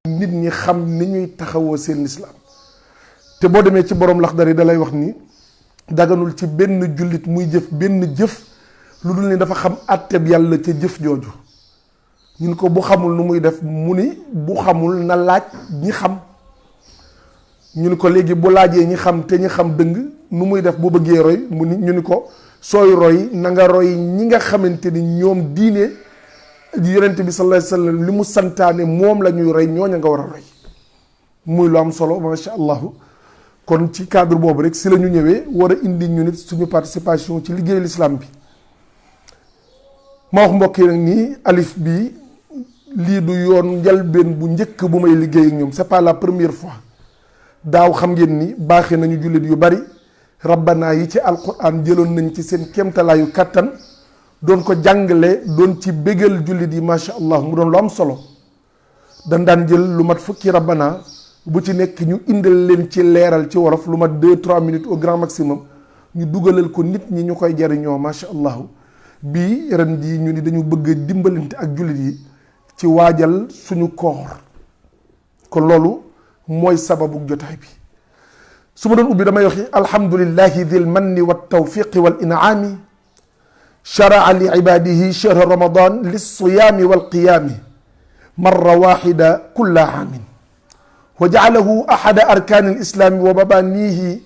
nit ñi xam ni ñuy taxawoo seen lislaam te boo demee ci borom Laxdari da lay wax ni daganul ci benn jullit muy jëf benn jëf lu dul ni dafa xam àtteb yàlla ca jëf jooju. ñun ko bu xamul nu muy def mu ni bu xamul na laaj ñi xam. ñu ni ko léegi bu laajee ñi xam te ñi xam dëng nu muy def bu bëggee roy mu ni ñu ni ko sooy roy na nga roy ñi nga xamante ni ñoom diine yonent bi sallallahu alayhi wasallam li mu santaane moom la ñuy roy ñooña nga war a roy muy lu am solo macha allah. kon ci cadre boobu rek si la ñu ñëwee war a indi ñu nit suñu participation ci liggéeyu l'islam bi. ma wax mbokk yi nag nii alif bi lii du yoon njalbeen bu njëkk bu may liggéey ak ñoom c'est pas la première fois. daaw xam ngeen ni baaxee nañu jullit yu bari rabbana yi ci alquran jëloon nañ ci seen kéemtalaayu kàttan doon ko jàngale doon ci bégal jullit yi macha allah mu doon lu am solo dañ daan jël lu mat fukki rabbana bu ci nekk ñu indal leen ci leeral ci wolof lu mat 2-3 minutes au grand maximum ñu dugalal ko nit ñi ñu koy jariñoo macha allah bii ren jii ñu ni dañu bëgg a dimbalante ak jullit yi ci waajal suñu koor kon loolu mooy sababu jotaay bi su ma doon ubbi damay wax alhamdulillahi dil manni wa tawfiqi wal in'ami sharaa li ibadihi shahra ramadan lilsiyaami walqiyaami marra waxida kulla aamin wa jaalahu ahada arkaani alislaami wa mabanihi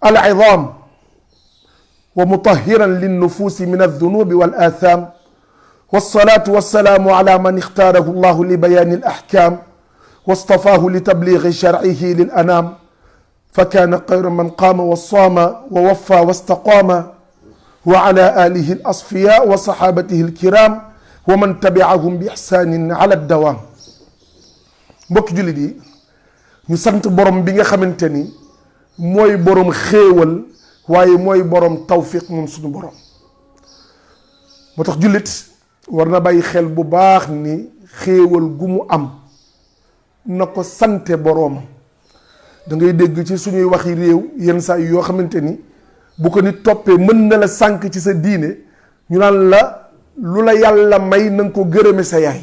al'idam wa mutahiran linnufuusi min aldunubi wal atham wassalatu wassalamu ala man ixtaarahu allahu li bayaani alaxkam واصطفاه لتبليغ شرعه للأنام فكان خير من قام وصام ووفى واستقام وعلى آله الأصفياء وصحابته الكرام ومن تبعهم بإحسان على الدوام mbokk jullit yi ñu sant borom bi nga xamante ni mooy borom xéewal waaye mooy borom tawfiq moom suñu borom moo tax jullit war na bàyyi xel bu baax ni xéewal gu mu am na ko sante boroomam da ngay dégg ci suñuy waxi réew yenn saa yoo xamante ni bu ko nit toppee mën na la sànk ci sa diine ñu naan la lu la yàlla may na nga ko gërëme sa yaay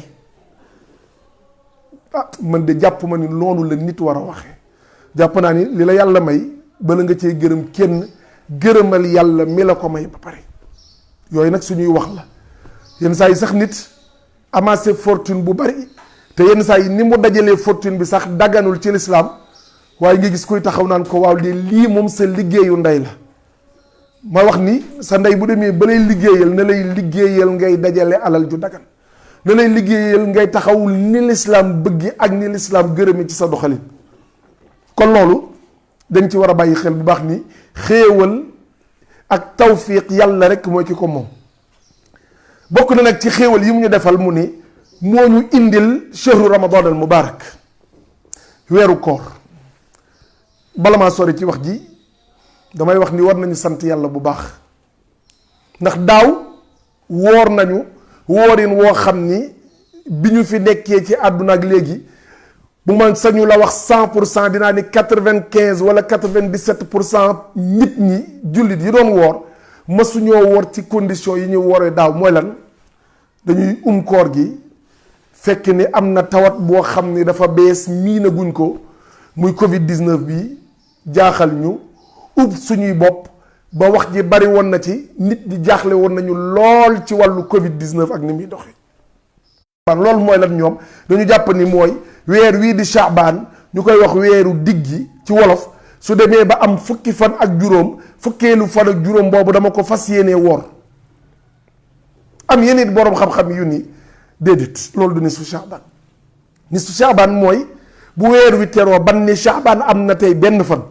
man de jàpp ma ni noonu la nit war a waxee jàpp naa ni li la yàlla may bala nga cee gërëm kenn gërëmal yàlla mi la ko may ba pare yooyu nag suñuy wax la yenn saa yi sax nit amassé fortune bu bari te yenn saa yi ni mu dajalee fortune bi sax daganul ci lislaam waaye nga gis kuy taxaw naan ko waaw lii moom sa liggéeyu ndey la ma wax ni sa ndey bu demee ba lay liggéeyal na lay liggéeyal ngay dajale alal ju dagan na lay liggéeyal ngay taxawul ni lislaam bëggi ak ni lislaam gërëme ci sa doxalin kon loolu dañ ci war a bàyyi xel bu baax ni xéewal ak tawfiq yàlla rek mooy ki ko moom bokk na nag ci xéewal yi mu ñu defal mu ni moo ñu indil shahru ramadan al mubarak weeru koor bala maa sori ci wax ji damay wax ni war nañu sant yàlla bu baax ndax daaw woor nañu woorin woo xam ni bi ñu fi nekkee ci àdduna ak léegi bu ma sañu la wax 100% dinaa ni 95 wala 97% nit ñi jullit yi doon woor mësuñoo woor ci condition yi ñu wooree daaw mooy lan dañuy koor gi fekk ni am na tawat boo xam ni dafa bees miinaguñ ko muy Covid 19 bi jaaxal ñu suñuy bopp ba wax ji bari woon na ci nit ñi jaaxle woon nañu lool ci wàllu Covid 19 ak ni muy doxee. loolu mooy lan ñoom dañu jàpp ni mooy weer wii di Shaabaan ñu koy wax weeru diggi ci wolof su demee ba am fukki fan ak juróom fukkeelu fan ak juróom boobu dama ko fas yéenee woor am yeneen boroom xam-xam yu ni déedéet loolu du nisfu Shaabaan nisfu Shaabaan mooy bu weer wi teroo ban ni Shaabaan am na tey benn fan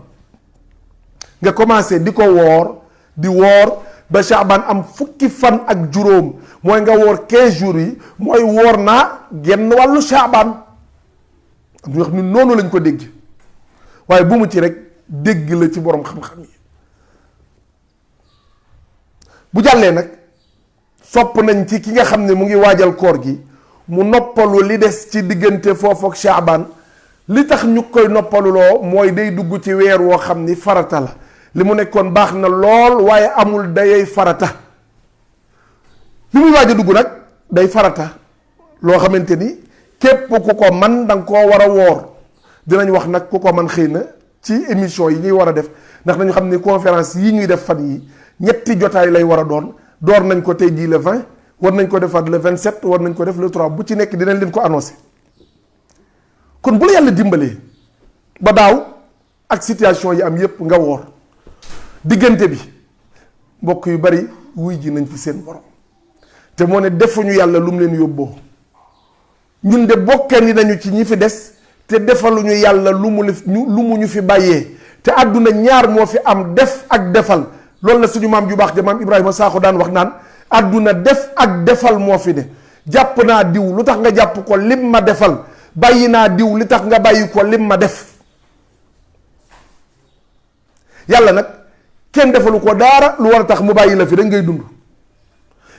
nga commencé di ko woor di woor ba Shaabaan am fukki fan ak juróom mooy nga woor 15 jours yi mooy woor naa genn wàllu Shaabaan am ñu wax ni noonu lañ ko dégg waaye bu mu ci rek dégg la ci boroom xam-xam yi bu jàllee nag sopp nañ ci ki nga xam ne mu ngi waajal koor gi mu noppalu li des ci diggante foofu ak Shaabaan li tax ñu koy noppaluloo mooy day dugg ci weer woo xam ni farata la li mu nekkoon baax na lool waaye amul dayay farata li muy waaj a dugg nag day farata loo xamante ni képp ku ko man da nga koo war a woor. dinañ wax nag ku ko man xëy na ci émission yi ñuy war a def ndax nañu xam ni conférence yi ñuy def fan yi ñetti jotaay lay war a doon door nañ ko tey jii le 20 war nañ ko defaat le 27 war nañ ko def le 3 bu ci nekk dinañ leen ko annoncé. kon bu la yàlla dimbalee ba daaw ak situation yi am yépp nga woor diggante bi mbokk yu bari wuy ji nañ fi seen borom te moo ne defuñu yàlla lu mu leen yóbboo ñun de bokkandi nañu ci ñi fi des te defaluñu yàlla lu mu ñu fi bàyyee te àdduna ñaar moo fi am def ak defal loolu la suñu maam ju baax ja maam Ibrahima Sakho daan wax naan àdduna def ak defal moo fi ne jàpp naa diw lu tax nga jàpp ko lim ma defal bàyyi naa diw li tax nga bàyyi ko lim ma def. yàlla nag kenn defalu ko dara lu war a tax mu bàyyi la fi rek ngay dund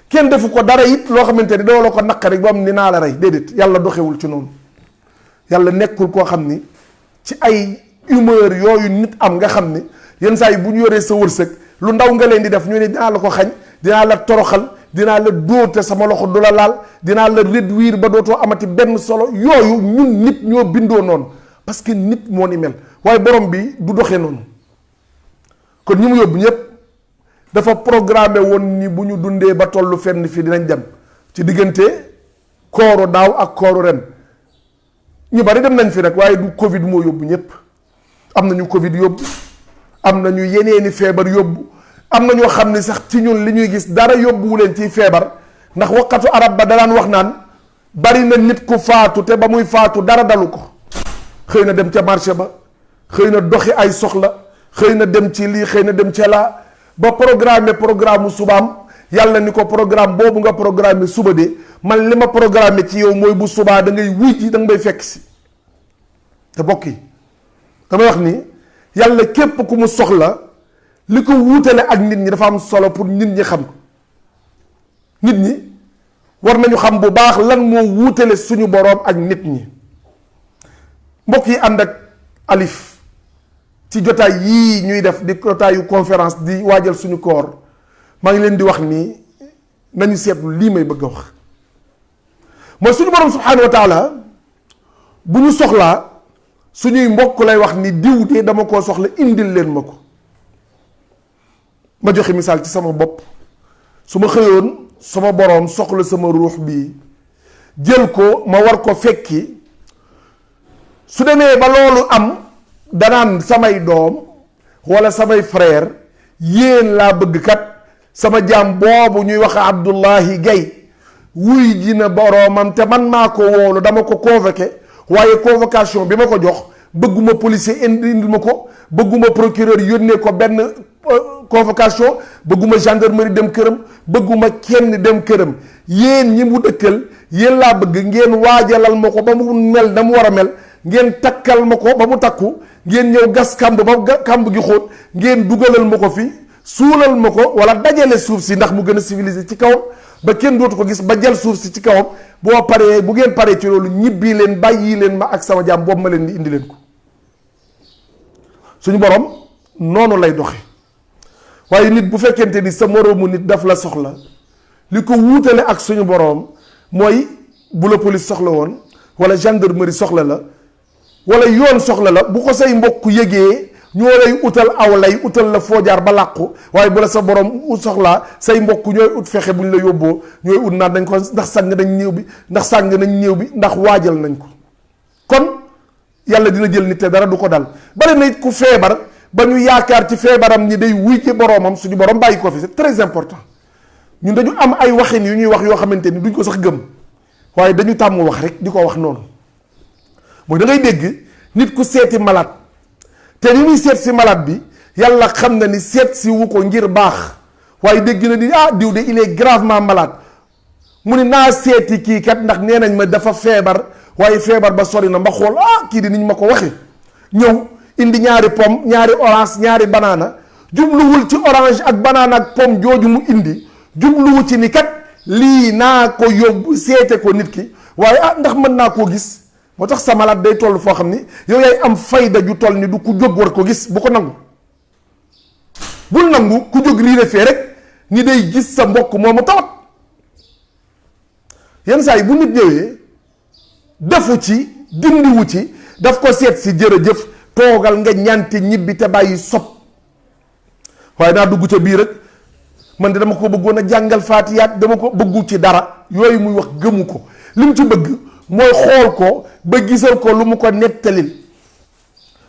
kenn defu ko dara it loo xamante ni doo la ko naqari ba am ni naa la rey déedéet yàlla doxewul ci noonu. yàlla nekkul koo xam ni ci ay humeur yooyu nit am nga xam ni yenn saa yi bu ñu yoree sa wërsëg lu ndaw nga leen di def ñu ne dinaa la ko xañ dinaa la toroxal dinaa la dóor te sama loxo du la laal dinaa la réduire ba dootoo amati benn solo yooyu ñun nit ñoo bindoo noonu parce que nit moo ni mel waaye borom bi du doxee noonu. kon ñi mu yóbbu ñëpp dafa programmé woon ni bu ñu dundee ba tollu fenn fii dinañ dem ci diggante kooru daaw ak kooru ren. ñu bari dem nañ fi rek waaye du Covid moo yóbbu ñëpp am nañu Covid yóbbu am nañu yeneeni feebar yóbbu am na ñoo xam ne sax ci ñun li ñuy gis dara yóbbuwu leen ciy feebar ndax waqatu arab ba danaan wax naan bari na nit ku faatu te ba muy faatu dara dalu ko xëy na dem ca marché ba xëy na doxi ay soxla xëy na dem ci lii xëy na dem ca laa ba programme subaam yàlla ni ko programme boobu nga programme suba de man li ma programme ci yow mooy bu subaa da ngay wuy ji da nga may fekk si te bokk yi damay wax ni yàlla képp ku mu soxla li ko wuutale ak nit ñi dafa am solo pour nit ñi xam nit ñi war nañu xam bu baax lan moo wuutale suñu boroom ak nit ñi mbokk yi ànd ak Alif ci jotaay yii ñuy def di jotaayu conférence di waajal suñu koor maa ngi leen di wax nii nañu seetlu lii may bëgg a wax mooy suñu borom subhanahu wa taala bu ñu soxlaa suñuy mbokk lay wax ni diw de dama koo soxla indil leen ma ko ma joxe misaal ci sama bopp su ma xëyoon sama boroom soxla sama ruux bii jël ko ma war ko fekki su demee ba loolu am danaan samay doom walla samay frère yéen laa bëgg kat sama jaam boobu ñuy wax Abdullahi Gaye wuy ji na boroomam te man maa ko woolu dama ko convoqué waaye convocation bi ma ko jox bëgguma policier indil ma ko bëgguma procureur yónnee ko benn convocation bëgguma gendarmerie dem këram bëgguma kenn dem këram yéen ñi mu dëkkal yéen laa bëgg ngeen waajalal ma ko ba mu mel na mu war a mel ngeen takkal ma ko ba mu takku ngeen ñëw gas kamb ba kamb gi xóot ngeen dugalal ma ko fi suulal ma ko wala dajale suuf si ndax mu gën a civilisé ci kawam ba kenn dootu ko gis ba jël suuf si ci kawam boo paree bu ngeen paree ci loolu ñibbi leen bàyyi leen ma ak sama jaam boobu ma leen di indi leen ko suñu borom noonu lay doxe waaye nit bu fekkente ni sa moroomu nit daf la soxla li ko wuutale ak suñu borom mooy bu la police soxla woon wala gendarmerie soxla la wala yoon soxla la bu ko say mbokk yëgee ñoo lay utal aw lay utal la foo jaar ba làqu waaye bu la sa borom soxlaa say mbokk ñooy ut fexe buñ la yóbboo ñooy ut naan dañ ko ndax sàng nañ néew bi ndax sàng nañ néew bi ndax waajal nañ ko kon yàlla dina jël nit te dara du ko dal bari na it ku feebar ba ñu yaakaar ci feebaram ni day wuy ci boroomam suñu borom bàyyi ko fi c'est très important ñun dañu am ay waxin yu ñuy wax yoo xamante ni duñ ko sax gëm waaye dañu tàmm wax rek di ko wax noonu mooy da ngay dégg nit ku seeti malade te ni muy seet si malade bi yàlla xam na ni seet si wu ko ngir baax waaye dégg na ni diw de il est gravement malade mu ni naa seeti kii kat ndax nee nañ ma dafa feebar waaye feebar ba sori na ma xool kii di niñ ma ko waxe ñëw indi ñaari pomme ñaari orange ñaari banaana jubluwul ci orange ak banaana ak pomme jooju mu indi jubluwu ci ni kat lii naa ko yóbbu seete ko nit ki waaye ndax mën naa koo gis moo tax sa malade day toll foo xam ni yow yaay am fayda ju toll ni du ku jóg war ko gis bu ko nangu bul nangu ku jóg riire fee rek ni day gis sa mbokk moomu tawat yenn saa yi bu nit ñëwee defu ci dindiwu ci, daf ko seet si jërëjëf toogal nga ñante ñibbi te bàyyi sob waaye naa dugg ca biir rek man de dama ko bëggoon a jàngal faatiyaat dama ko bëggu ci dara yooyu muy wax gëmu ko li mu ci bëgg mooy xool ko ba gisal ko lu mu ko nettalil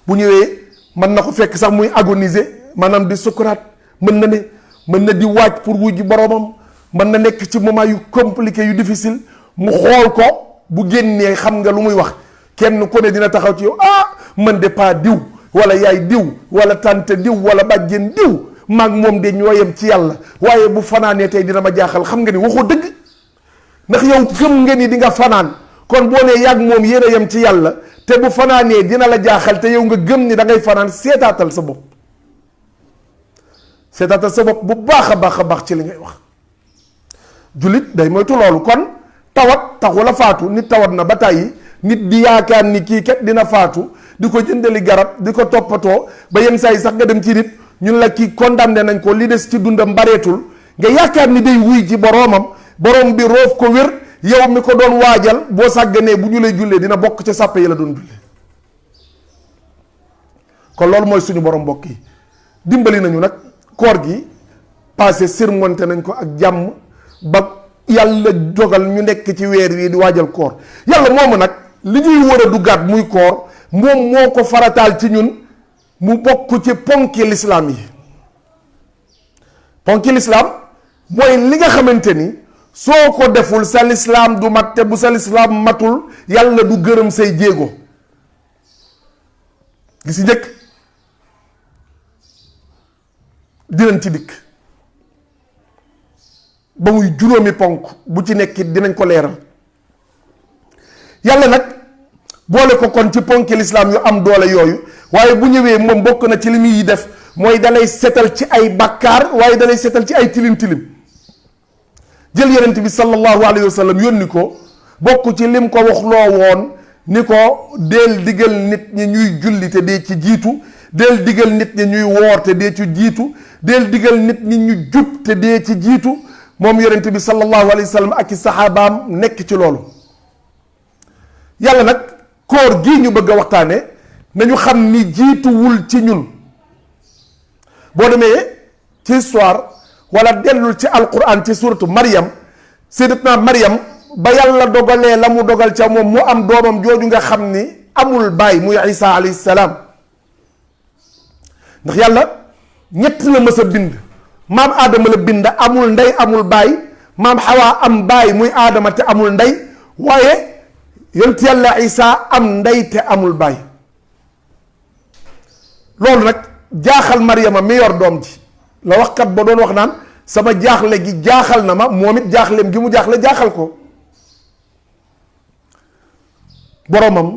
bu ñëwee mën na ko fekk sax muy agoniser maanaam di sukuraat mën na di waaj pour wuji boromam mën na nekk ci moment yu compliqué yu difficile mu xool ko bu génnee xam nga lu muy wax kenn ku ne dina taxaw ci yow man de pas diw wala yaay diw wala tante diw wala bàjjen diw maag moom de ñoo yem ci yàlla waaye bu fanaanee tey dina ma jaaxal xam nga ni waxoo dëgg ndax yow gëm nga ni di nga fanaan kon boo nee yàgg moom yéen a yem ci yàlla te bu fanaanee dina la jaaxal te yow nga gëm ni da ngay fanaan seetaatal sa bopp bu baax a baax ci li ngay wax jullit day moytu loolu kon tawat taxu la faatu nit tawat na ba tàyyi nit di yaakaar ni kii kat dina faatu di ko jëndali garab di ko toppatoo ba yenn saa yi sax nga dem ci nit ñun la kii condamné nañ ko li des ci dundam bareetul nga yaakaar ni day wuy ci boroomam boroom bi roof ko wér yow mi ko doon waajal boo sàgganee bu ñu lay jullee dina bokk ca sàppe yi la doon jullee kon loolu mooy suñu borom mbokk yi dimbali nañu nag koor gi passé surmonté nañ ko ak jàmm ba yàlla dogal ñu nekk ci weer wi di waajal koor yàlla moomu nag li ñuy war a duggaat muy koor moom moo ko farataal ci ñun mu bokk ci ponki lislaam yi ponki lislaam mooy li nga xamante ni soo ko deful sa lislaam du mat te bu sa lislaam matul yàlla du gërëm say jéego gi si njëkk dinañ ci dikk ba muy juróomi ponk bu ci nekkit dinañ ko leeral yàlla nag boole ko kon ci ponki lislaam yu am doole yooyu waaye bu ñëwee moom bokk na ci li muy def mooy dalay setal ci ay bàkkaar waaye dalay setal ci ay tilim tilim jël yonent bi sallallahu alayhi wa sallam yónni ko bokk ci lim ko wax loo woon ni ko deel digal nit ñi ñuy julli te dee ci jiitu deel digal nit ñi ñuy woor te dee ci jiitu deel digal nit ñi ñu jub te dee ci jiitu moom yonent bi sallallahu alayhi wa sallam ak i saxaabaam nekk ci loolu yàlla nag koor gii ñu bëgg a waxtaane nañu xam ni jiituwul ci ñun boo demee ci histoire wala dellul ci alquran ci suratu Maryam sayyidatuna Maryam ba yàlla dogalee la mu dogal ca moom mu am doomam jooju nga xam ni amul baay muy Isa alayhi salaam ndax yàlla ñett la mës a bind maam aadama la bind amul ndey amul baay maam xawaa am baay muy aadama te amul ndey waaye yonent yàlla Isa am ndey te amul baay loolu nag jaaxal Maryama mi yor doom ji la waxkat ba doon wax naan sama jaaxle gi jaaxal na ma moom it jaaxleem gi mu jaaxle jaaxal ko boromam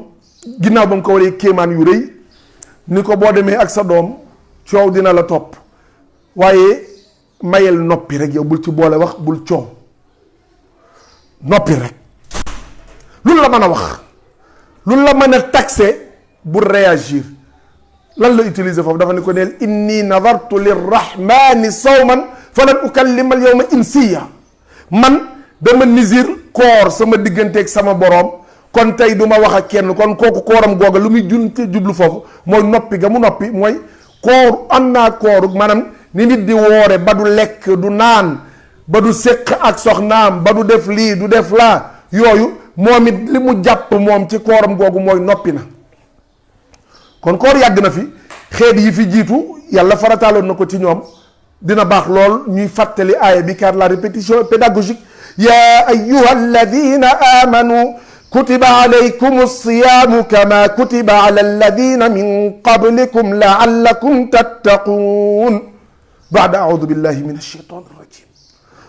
ginnaaw ba mu ko waree kéemaan yu rëy ni ko boo demee ak sa doom coow dina la topp waaye mayel noppi rek yow bul ci boole wax bul coow noppi rek lu la mën a wax lu la mën a taxé bul réagir lan la utiliser foofu dafa ne ko neel inni nadartu lirrahmani sawman falan ukallima al yawma insiya man dama nisir koor sama digganteeg sama boroom kon tey du ma wax ak kenn kon kooku kooram googa lu muy jublu foofu mooy noppi ga mu noppi mooy koor am naa kooru maanaam ni nit di woore ba du lekk du naan ba du séq ak soxnaam ba du def lii du def laa yooyu moom it li mu jàpp moom ci kooram googu mooy noppi na kon koor yàgg na fi xeet yi fi jiitu yàlla farataaloon na ko ci ñoom dina baax lool ñuy fàttali aaya bi car la répétition est pédagogique ya ayyuha alladina amanu kutiba alaykum alsiyamu kama kutiba ala alladina min qablikum laallakum tattaqun baada audu billahi min alshaitan arrajim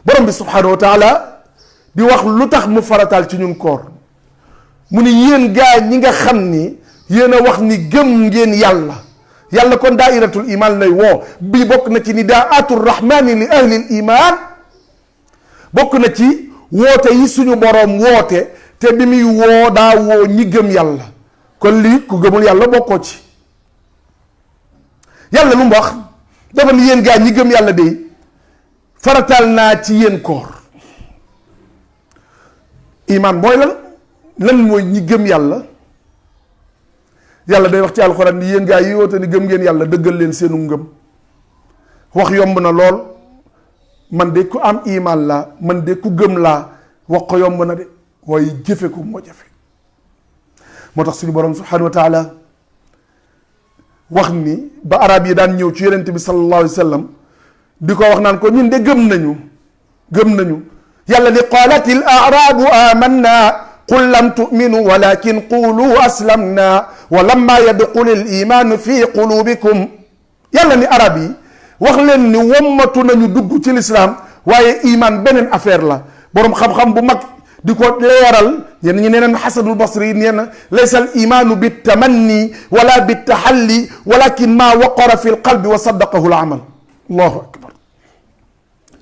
borom bi subhanahu wa taala di wax lu tax mu farataal ci ñun koor mu ni yéen gaa ñi nga xam ni yéen a wax ni gëm ngeen yàlla yàlla kon daairatul iman lay woo bii bokk na ci nidaatu rahmani li ahli l iman bokk na ci woote yi suñu boroom woote te bi muy woo daa woo ñi gëm yàlla kon lii ku gëmul yàlla bokkoo ci yàlla lu mu wax dafa ni yéen gaa ñi gëm yàlla de farataal naa ci yéen koor iman mooy lan lan mooy ñi gëm yàlla. yàlla day wax ci alxuraan ni yéen gaa yi woote ni gëm ngeen yàlla dëggal leen seenu ngëm. wax yomb na lool, man de ku am iman laa, man de ku gëm laa, wax ko yomb na de, waaye jëfe ko moo jafe. moo tax suñu borom subhanahu wa taala wax ni ba arab yi daan ñëw ci yonent bi sallallahu alayhi wa sallam di ko wax naan ko ñun de gëm nañu yàlla ni qaalatil a'raabu amanna qul lam tu'minu walakin qulu aslamna wa lamma yadxulil imaanu fi qulubikum. yàlla ni arab yi wax leen ni wommatu nañu dugg ci lislaam, waaye iman beneen affaire la. boroom xam-xam bu mag di ko leeral, yéen ñi nee na Xasanul Basri nee na laysa al imaanu bi tamanni wala bi taxalli walakin ma waqara fi lqalbi wa saddaqahu l amal. allahu akbar.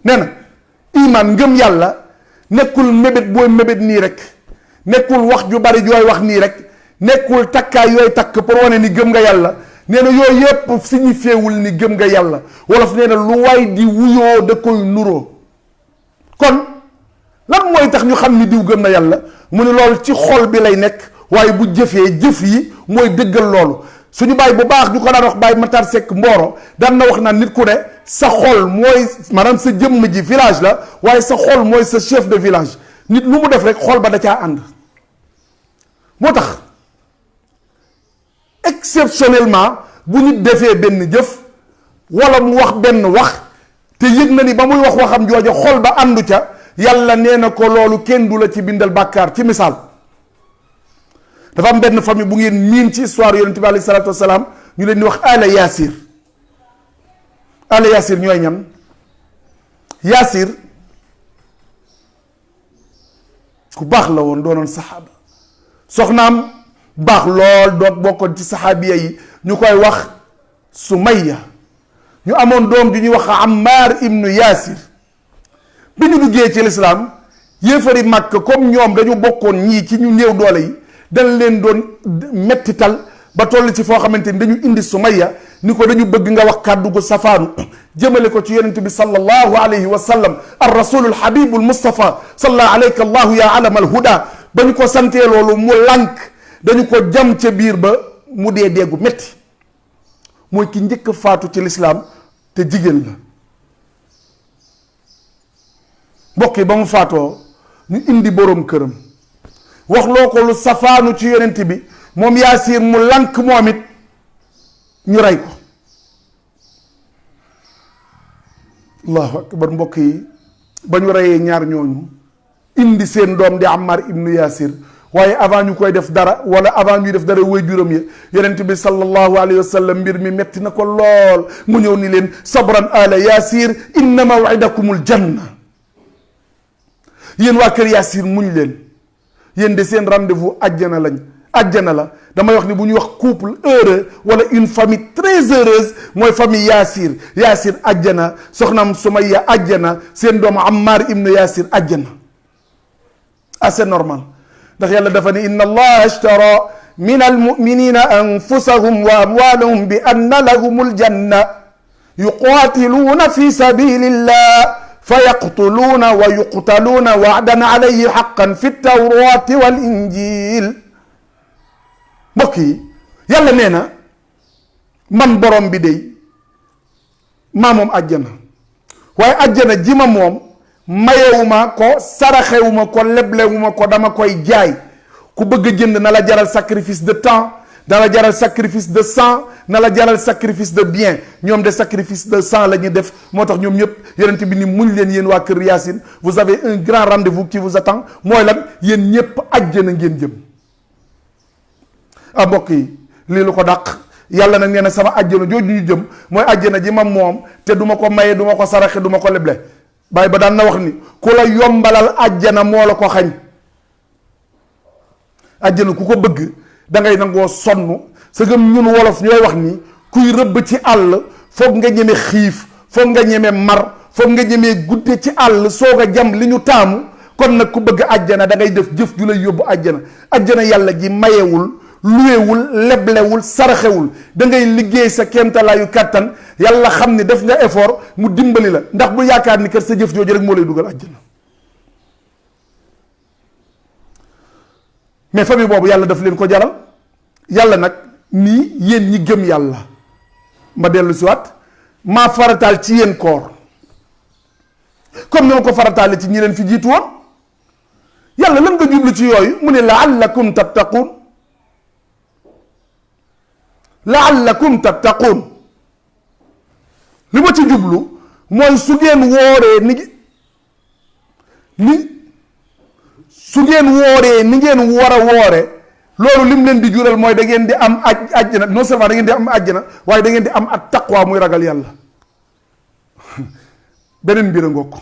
nee na iman ngëm yàlla nekkul mébét booy mébét nii rek, nekkul wax ju bari jooy wax nii rek, nekkul takkaay yooy takk pour wane ni gëm nga yàlla. nee na yooyu yépp signifiewul ni gëm nga yàlla. wolof nee na lu waay di wuyoo da koy nuroo. kon lan mooy tax ñu xam ni diw gëm na yàlla? mu ne loolu ci xol bi lay nekk, waaye bu jëfee jëf yi mooy dëggal loolu. suñu baay bu baax ñu ko daan wax Baay Matar Seck Mboro daan na wax naan nit ku ne sa xol mooy maanaam sa jëmm ji village la, waaye sa xol mooy sa chef de village. nit lu mu def rek xol ba da caa ànd. moo tax exceptionnellement bu nit defee benn jëf wala mu wax benn wax te yëg na ni ba muy wax waxam jooja xol ba àndu ca, yàlla nee na ko loolu kenn du la ci bindal bàkkaar. ci misaal, dafa am benn famille bu ngeen miin ci histoire yonent bi alayhi salaatu wasalaam, ñu leen di wax ala Yaasir. ala Yaasir ñooy ñan? Yaasir ku baax la woon, doonoon saxaaba. soxnaam baax lool, doot bokkoon ci saxaabiya yi, ñu koy wax Sumayya. ñu amoon doom ju ñuy wax Ammar ibnu Yaasir. bi ñu duggee ci lislaam, yéefari Màkk comme ñoom dañu bokkoon ñii ci ñu néew doole yi, dañ leen doon mettital ba toll ci foo xamante ni dañu indi Sumayya ni ko dañu bëgg nga wax kàddu gu safaanu jëmale ko ci yonent bi sallallahu alayhi wa sallam, ar rasulul habibul mustafa salla alayka allahu ya alam al huda. ba ñu ko santee loolu mu lànk, dañu ko jam ca biir ba mu dee deegu metti. mooy ki njëkk faatu ci lislaam te jigéen la. mbokk yi ba mu faatoo ñu indi boroom këram wax loo ko lu safaanu ci yonent bi, moom Yaasir mu lànk moom it, ñu rey ko. allahu akbar. mbokk yi ba ñu reyee ñaar ñooñu indi seen doom di Ammar ibnu Yaasir, waaye avant ñu koy def dara wala avant ñuy def dara way juróom ya, yonent bi sallallahu alayhi wa sallam mbir mi metti na ko lool. mu ñëw ni leen sabran ala Yaasir inna maw'idakumul janna. yéen waa kër Yaasir muñ leen, yéen de seen rendez-vous àjjana lañ. àjjana la. damay wax ni bu ñuy wax couple heureux wala une famille très heureuse mooy famille Yaasir. Yaasir àjjana, soxnaam Sumayya àjjana, seen doom Ammar ibnu Yaasir àjjana. assez normal, ndax yàlla dafa ni inna allaha ashtara min almuminina anfusahum wa amwalahum bi anna lahumul janna yuqatiluuna fi sabilillah fayaqtuluuna wa yuqtaluuna wa'dan alayhi haqqan fi tawrati wal injil. mbokk yi yàlla nee na man borom bi dey maa moom àjjana, waaye àjjana ji ma moom mayewuma ko, saraxewuma ko, leblewuma ko, dama koy jaay. ku bëgg a jënd na la jaral sacrifice de temps, na la jaral sacrifice de sang, na la jaral sacrifice de bien. ñoom de sacrifice de sang la ñu def. moo tax ñoom ñëpp yonent bi ni muñ leen yéen waa kër Yaasin, vous avez un grand rendez-vous qui vous attend. mooy lan? yéen ñëpp àjjana ngeen jëm. ah mbokk yi lii lu ko dàq? yàlla nag nee na sama àjjana jooju ñu jëm mooy àjjana ji ma moom, te duma ko maye, duma ko saraxe, duma ko leble. Baay ba daan na wax ni ku la yombalal àjjana moo la ko xañ. àjjana ku ko bëgg da ngay nangoo sonn. sa gëm ñun wolof ñooy wax ni kuy rëbb ci àll foog nga ñeme xiif, foog nga ñeme mar, foog nga ñeme gudde ci àll soog a jam li ñu taamu. kon nag ku bëgg àjjana da ngay def jëf ju lay yóbbu àjjana. àjjana yàlla ji mayewul, luwewul, leblewul, saraxewul. da ngay liggéey sa kéemtalaayu kàttan, yàlla xam ni def nga effort mu dimbali la. ndax bu yaakaar ni kat sa jëf jooju rek moo lay dugal àjjana. mais famille boobu yàlla daf leen ko jaral. yàlla nag nii yéen ñi gëm yàlla ma dellu si waat maa farataal ci yéen koor comme ni ma ko farataale ci ñi leen fi jiitu woon. yàlla lan nga jublu ci yooyu mu ne laallakum tattaquun laallakum tattaquun li ma ci jublu mooy su ngeen wooree su ngeen wooree ni ngeen war a woore loolu lim leen di jural mooy da ngeen di am àjjana non seulement da ngeen di am àjjana waaye da ngeen di am ak taqwa muy ragal yàlla. beneen mbir a ngoog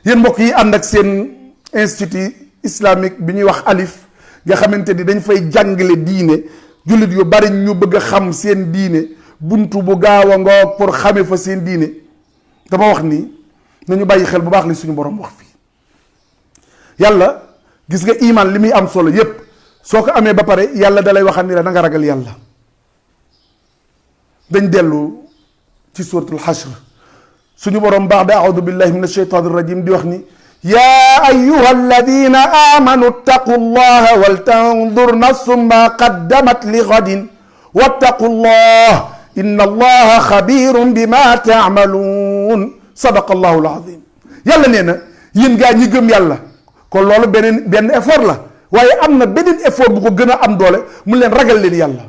yéen mbokk yi ànd ak seen institut islamique bi ñuy wax alif nga xamante ni dañ fay jàngale diine jullit yu bari ñu bëgg a xam seen diine buntu bu gaaw a ngoog pour xame fa seen diine dama wax ni nañu bàyyi xel bu baax li suñu borom wax fii. yàlla gis nga iman li muy am solo yépp soo ko amee ba pare yàlla dalay waxal ni la da nga ragal yàlla. dañ dellu ci suratul hashr suñu borom baax da a'udhu billahi minash shaytanir rajim di wax ni yaa ayyuha alladina amanu ittaqu llaha wal tandur nafsum ma qaddamat li ghadin wattaqu llah inna allaha xabirun bima taamaluun sadaqa allahu alazim. yàlla nee na yéen gaa ñi gëm yàlla kon loolu benn effort la waaye am na beneen effort bu ko gën a am doole mun leen ragal leen yàlla.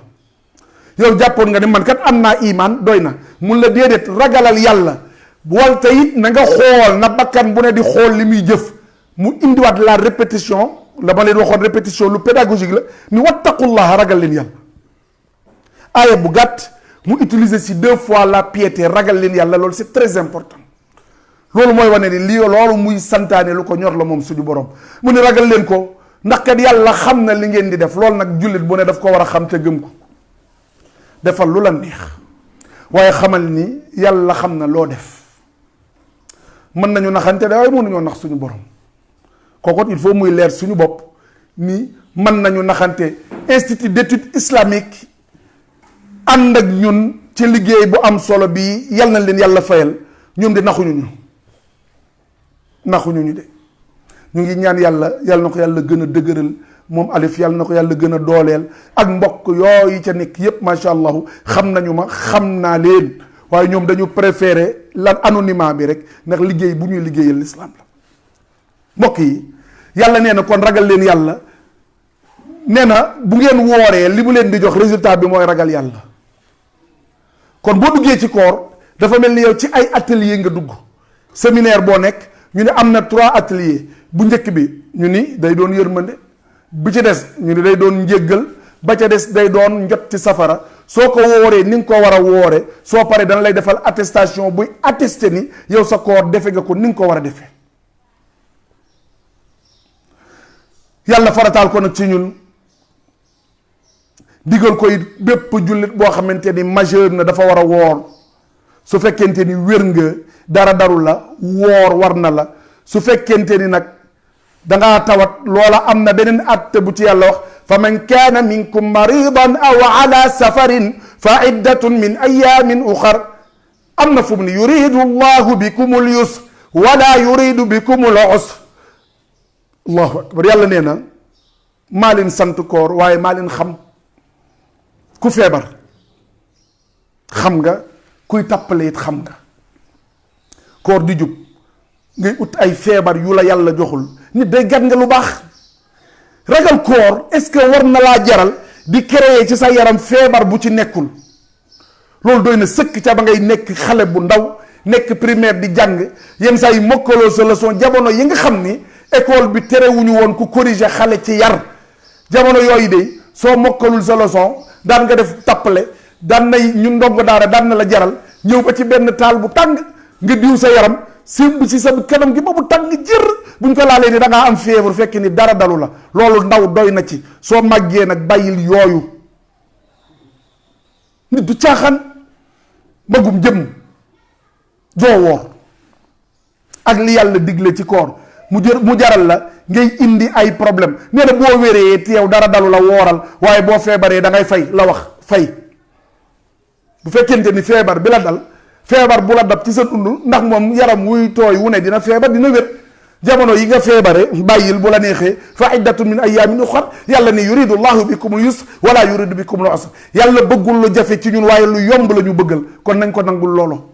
yow jàppoon nga ne man kat am naa iman doy na mun la déedéet ragalal yàlla wal te it na nga xool na bakkan bu ne di xool li muy jëf mu indiwaat la répétition la ma leen waxoon répétition lu pédagogique la ni wattaqullaha ragal leen yàlla. aaya bu gàtt mu utiliser si 2 fois la piété ragal leen yàlla loolu c'est très important. loolu mooy wane ni lii loolu muy santaane lu ko ñor la moom suñu borom mu ne ragal leen ko ndax kat yàlla xam na li ngeen di def loolu nag jullit bu ne daf ko war a xam te gëm ko. defal lu la neex waaye xamal ni yàlla xam na loo def. mën nañu naxante de waaye mënuñoo nax suñu borom kooku il faut muy leer suñu bopp ni mën nañu naxante. institut d'études islamiques ànd ak ñun ci liggéey bu am solo bi yal na leen yàlla fayal ñoom de naxuñu ñu de ñu ngi ñaan yàlla na ko yàlla gën a dëgëral moom alif yàlla na ko yàlla gën a dooleel ak mbokk yooyu ca nekk yépp macha allah xam nañu ma xam naa leen waaye ñoom dañu préféré lan anonymat bi rek ndax liggéey bu ñuy liggéeyal l'islam la. mbokk yi yàlla nee na kon ragal leen yàlla nee na bu ngeen wooree li mu leen di jox résultat bi mooy ragal yàlla. kon boo duggee ci koor dafa mel ni yow ci ay atelier nga dugg séminaire boo nekk ñu ne am na 3 ateliers bu njëkk bi ñu ni day doon yërmande bi ci des ñu ni day doon njéggal ba ca des day doon njot ci safara soo ko wooree ni nga ko war a woore soo paree dana lay defal attestation buy attesté ni yow sa koor defe nga ko ni nga ko war a defee. yàlla farataal ko nag ci ñun digal ko it bépp jullit boo xamante ni majeur na dafa war a woor su fekkente ni wér nga dara daru la woor war na la su fekkente ni nag dangaa tawat loola am na beneen atte bu ci yàlla wax fa man kaana minkum maridan aw ala safarin fa iddatun min ayamin uxar am na fu mu ni yuridu llahu bikum al yusr wala yuridu bikum al usr. allahu akbar. yàlla nee na maa leen sant koor waaye maa leen xam ku feebar xam nga kuy tàppale it xam nga koor di jub ngay ut ay feebar yu la yàlla joxul nit day gàtt nga lu baax. ragal koor est-ce que war na laa jaral di créer ci sa yaram feebar bu ci nekkul loolu doy na sëkk ca ba ngay nekk xale bu ndaw nekk primaire di jàng yenn saa yi mokkaloo sa leçon jamono yi nga xam ni école bi terewuñu woon ku corriger xale ci yar jamono yooyu de soo mokkalul sa leçon daan nga def tappale daan nay ñu ndongo daara daan na la jaral ñëw ba ci benn taal bu tàng nga diw sa yaram simb ci sa kanam gi ba bu tàng jër buñ ko laalee ni da ngaa am fièvre fekk ni dara dalu la loolu ndaw doy na ci soo màggee nag bàyyil yooyu. nit du caaxaan magum jëm doo woor ak li yàlla digle ci koor mu jaral la ngay indi ay problème nee na boo wéree teew dara dalu la wooral waaye boo feebaree da ngay fay la wax fay. bu fekkente ni feebar bi la dal feebar bu la dab ci sa dund ndax moom yaram wuy tooy wu ne dina feebar dina wér jamono yi nga feebare bàyyil bu la neexee fa iddatun min ayaamin uxar yàlla ni yuridu llahu bikum al yusr wala yuridu bikum al usr yàlla bëggul lu jafe ci ñun waaye lu yomb la ñu bëggal kon nañ ko nangul loolo.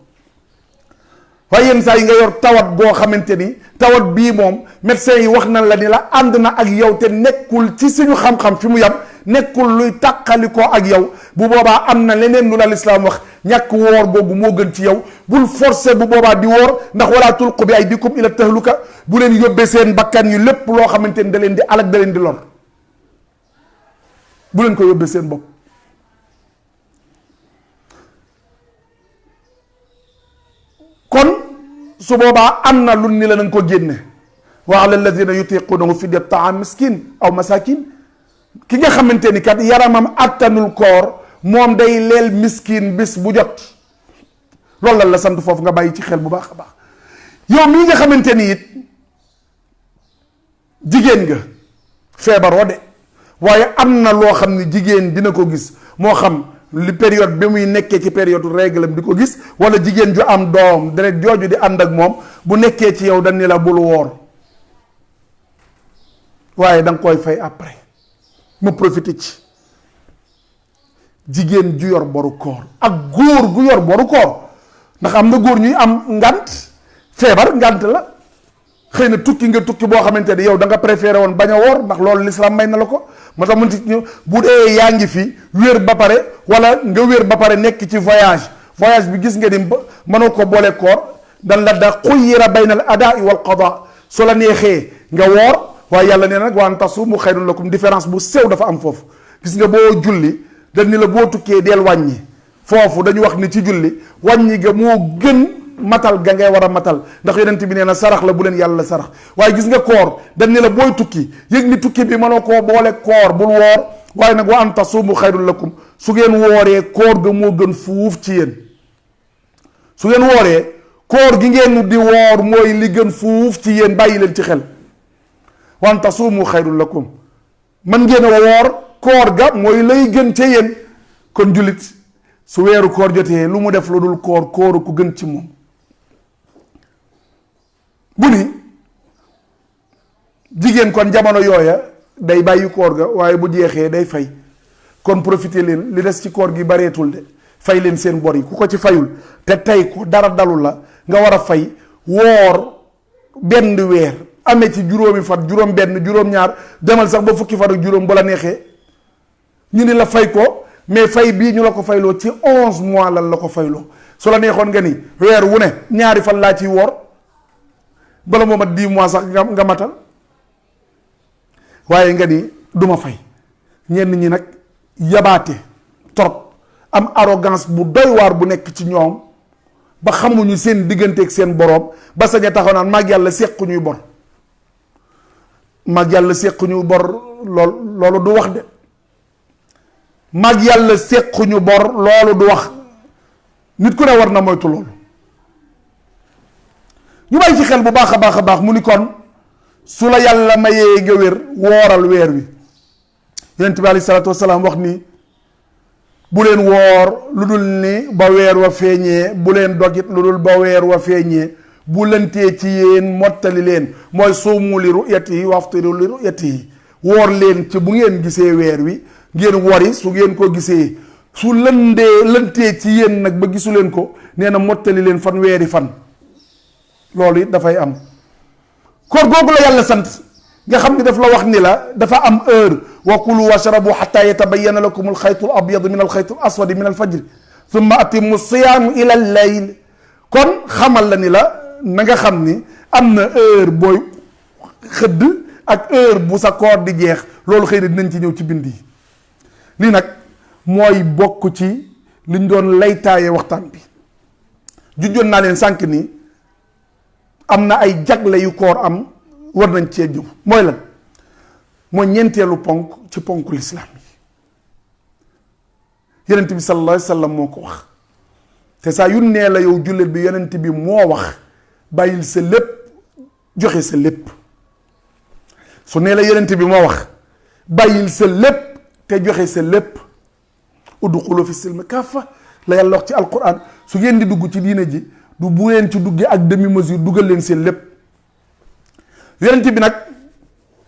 waaye yenn saa yi nga yor tawat goo xamante ni tawat bii moom médecin yi wax na la ni la ànd na ak yow te nekkul ci suñu xam-xam fi mu yam nekkul luy tàqalikoo ak yow bu boobaa am na leneen lu la lislaam wax ñàkk woor googu moo gën ci yow bul forcer bu boobaa di woor ndax wala tulqu bi aydikum ila tahluka bu leen yóbbee seen bakkan yi lépp loo xamante ni da leen di alak da leen di lor bu leen ko yóbbee seen bopp. kon su boobaa am na lu ni la nanga ko génne wa ala alladina yutiqunahu fidya taam miskin aw masakin ki nga xamante ni kat yaramam attanul koor moom day leel miskin bis bu jot loolu la sant foofu nga bàyyi ci xel bu baax a baax. yow mii nga xamante ni it jigéen nga feebaroo de waaye am na loo xam ne jigéen dina ko gis moo xam li période bi muy nekkee ci période règle am di ko gis wala jigéen ju am doom deret jooju di ànd ak moom bu nekkee ci yow dañ ni la bul woor waaye da nga koy fay après mu profité ci. jigéen ju yor boru koor ak góor gu yor boru koor ndax am na góor ñuy am ngant feebar ngant la xëy na tukki nga tukki boo xamante ni yow da nga préféré woon bañ a woor ndax loolu l'islam may na la ko moo tax mun ci bu dee yaa ngi fi wér ba pare wala nga wér ba pare nekk ci voyage bi gis nga ni mënoo ko boole koor dan la da xuyyira bayna al adaa wal qada su la neexee nga woor waaye yàlla nee nag wa an tasuumu xayrun lakum différence bu sew dafa am foofu gis nga boo julli dañ ni la boo tukkee deel wàññi foofu dañu wax ni ci julli wàññi ga moo gën matal ga ngay war a matal ndax yonent bi nee na sarax la bu leen yàlla sarax waaye gis nga koor dañ ni la booy tukki yëg ni tukki bi mënoo koo boole koor bul woor waaye nag wa an tasuumu xayrun lakum su ngeen wooree koor ga moo gën fuuf ci yéen su ngeen wooree koor gi ngeen di woor mooy li gën fuuf ci yéen bàyyi leen ci xel wa an tasuumu xayrun lakum man ngeen a woor koor ga mooy lay gën ca yéen kon jullit su weeru koor jotee lu mu def lu dul koor kooru ku gën ci moom bu ni jigéen kon jamono yooya day bàyyi koor ga waaye bu jeexee day fay kon profité leen li des ci koor gi bareetul de fay leen seen bor yi ku ko ci fayul te tey ko dara dalu la nga war a fay woor benn weer amee ci juróomi fan juróom benn juróom ñaar demal sax ba fukki fan ak juróom bu la neexee ñu ni la fay ko mais fay bii ñu la ko fayloo ci 11 mois lan la ko fayloo su la neexoon nga ni weer wu ne ñaari fan laa ciy woor bala moo mat 10 mois sax nga matal waaye nga ni duma fay ñenn ñi nag yabaate trop am arrogance bu doy waar bu nekk ci ñoom ba xamuñu seen digganteeg seen boroom ba sañ a taxaw naan mag yàlla séqu ñuy bor mag yàlla séqu ñu bor loolu du wax de mag yàlla séqu ñu bor loolu du wax nit ku ne war na moytu loolu ñu bàyyi ci xel bu baax a baax a baax mu ni kon su la yàlla mayee nga wér wooral weer wi yonent bi alayhi salaatu wasalaam wax ni bu leen woor lu dul ni ba weer wa feeñee bu leen dogit lu dul ba weer wa feeñee bu lëntee ci yéen mottali leen mooy suumu li ru'yatihi wa aftiru li ru'yatihi woor leen ci bu ngeen gisee weer wi ngeen wori su ngeen ko gisee su lëntee ci yéen nag ba gisu leen ko nee na mottali leen fan weeri fan loolu it dafay am koor googu la yàlla sant nga xam ni daf la wax ni la dafa am heure wa kulu washrabu xata yatabayana lakum alxaytu al abyadu min alxaytu al aswadi min alfajri thumma atimu siyaamu ila al layl kon xamal la ni la na nga xam ni am na heure booy xëdd ak heure bu sa koor di jeex loolu xëy na dinañ ci ñëw ci bind yi lii nag mooy bokk ci liñ doon laytaaye waxtaan bi junjoon naa leen sànq ni am na ay jagle yu koor am war nañ cee ñëw mooy lan mooy ñeenteelu ponk ci ponku lislaam yi yonent bi sallallahu alayhi wa sallam moo ko wax te saa yu nee la yow jullit bi yonent bi moo wax bàyyil sa lépp joxe sa lépp su nee la yonent bi moo wax bàyyil sa lépp te joxe sa lépp udxulu fi silmi kaafa la yàlla wax ci alquran su ngeen di dugg ci diine ji du bu ngeen ci duggee ak demi mesure dugal leen seen lépp yonent bi nag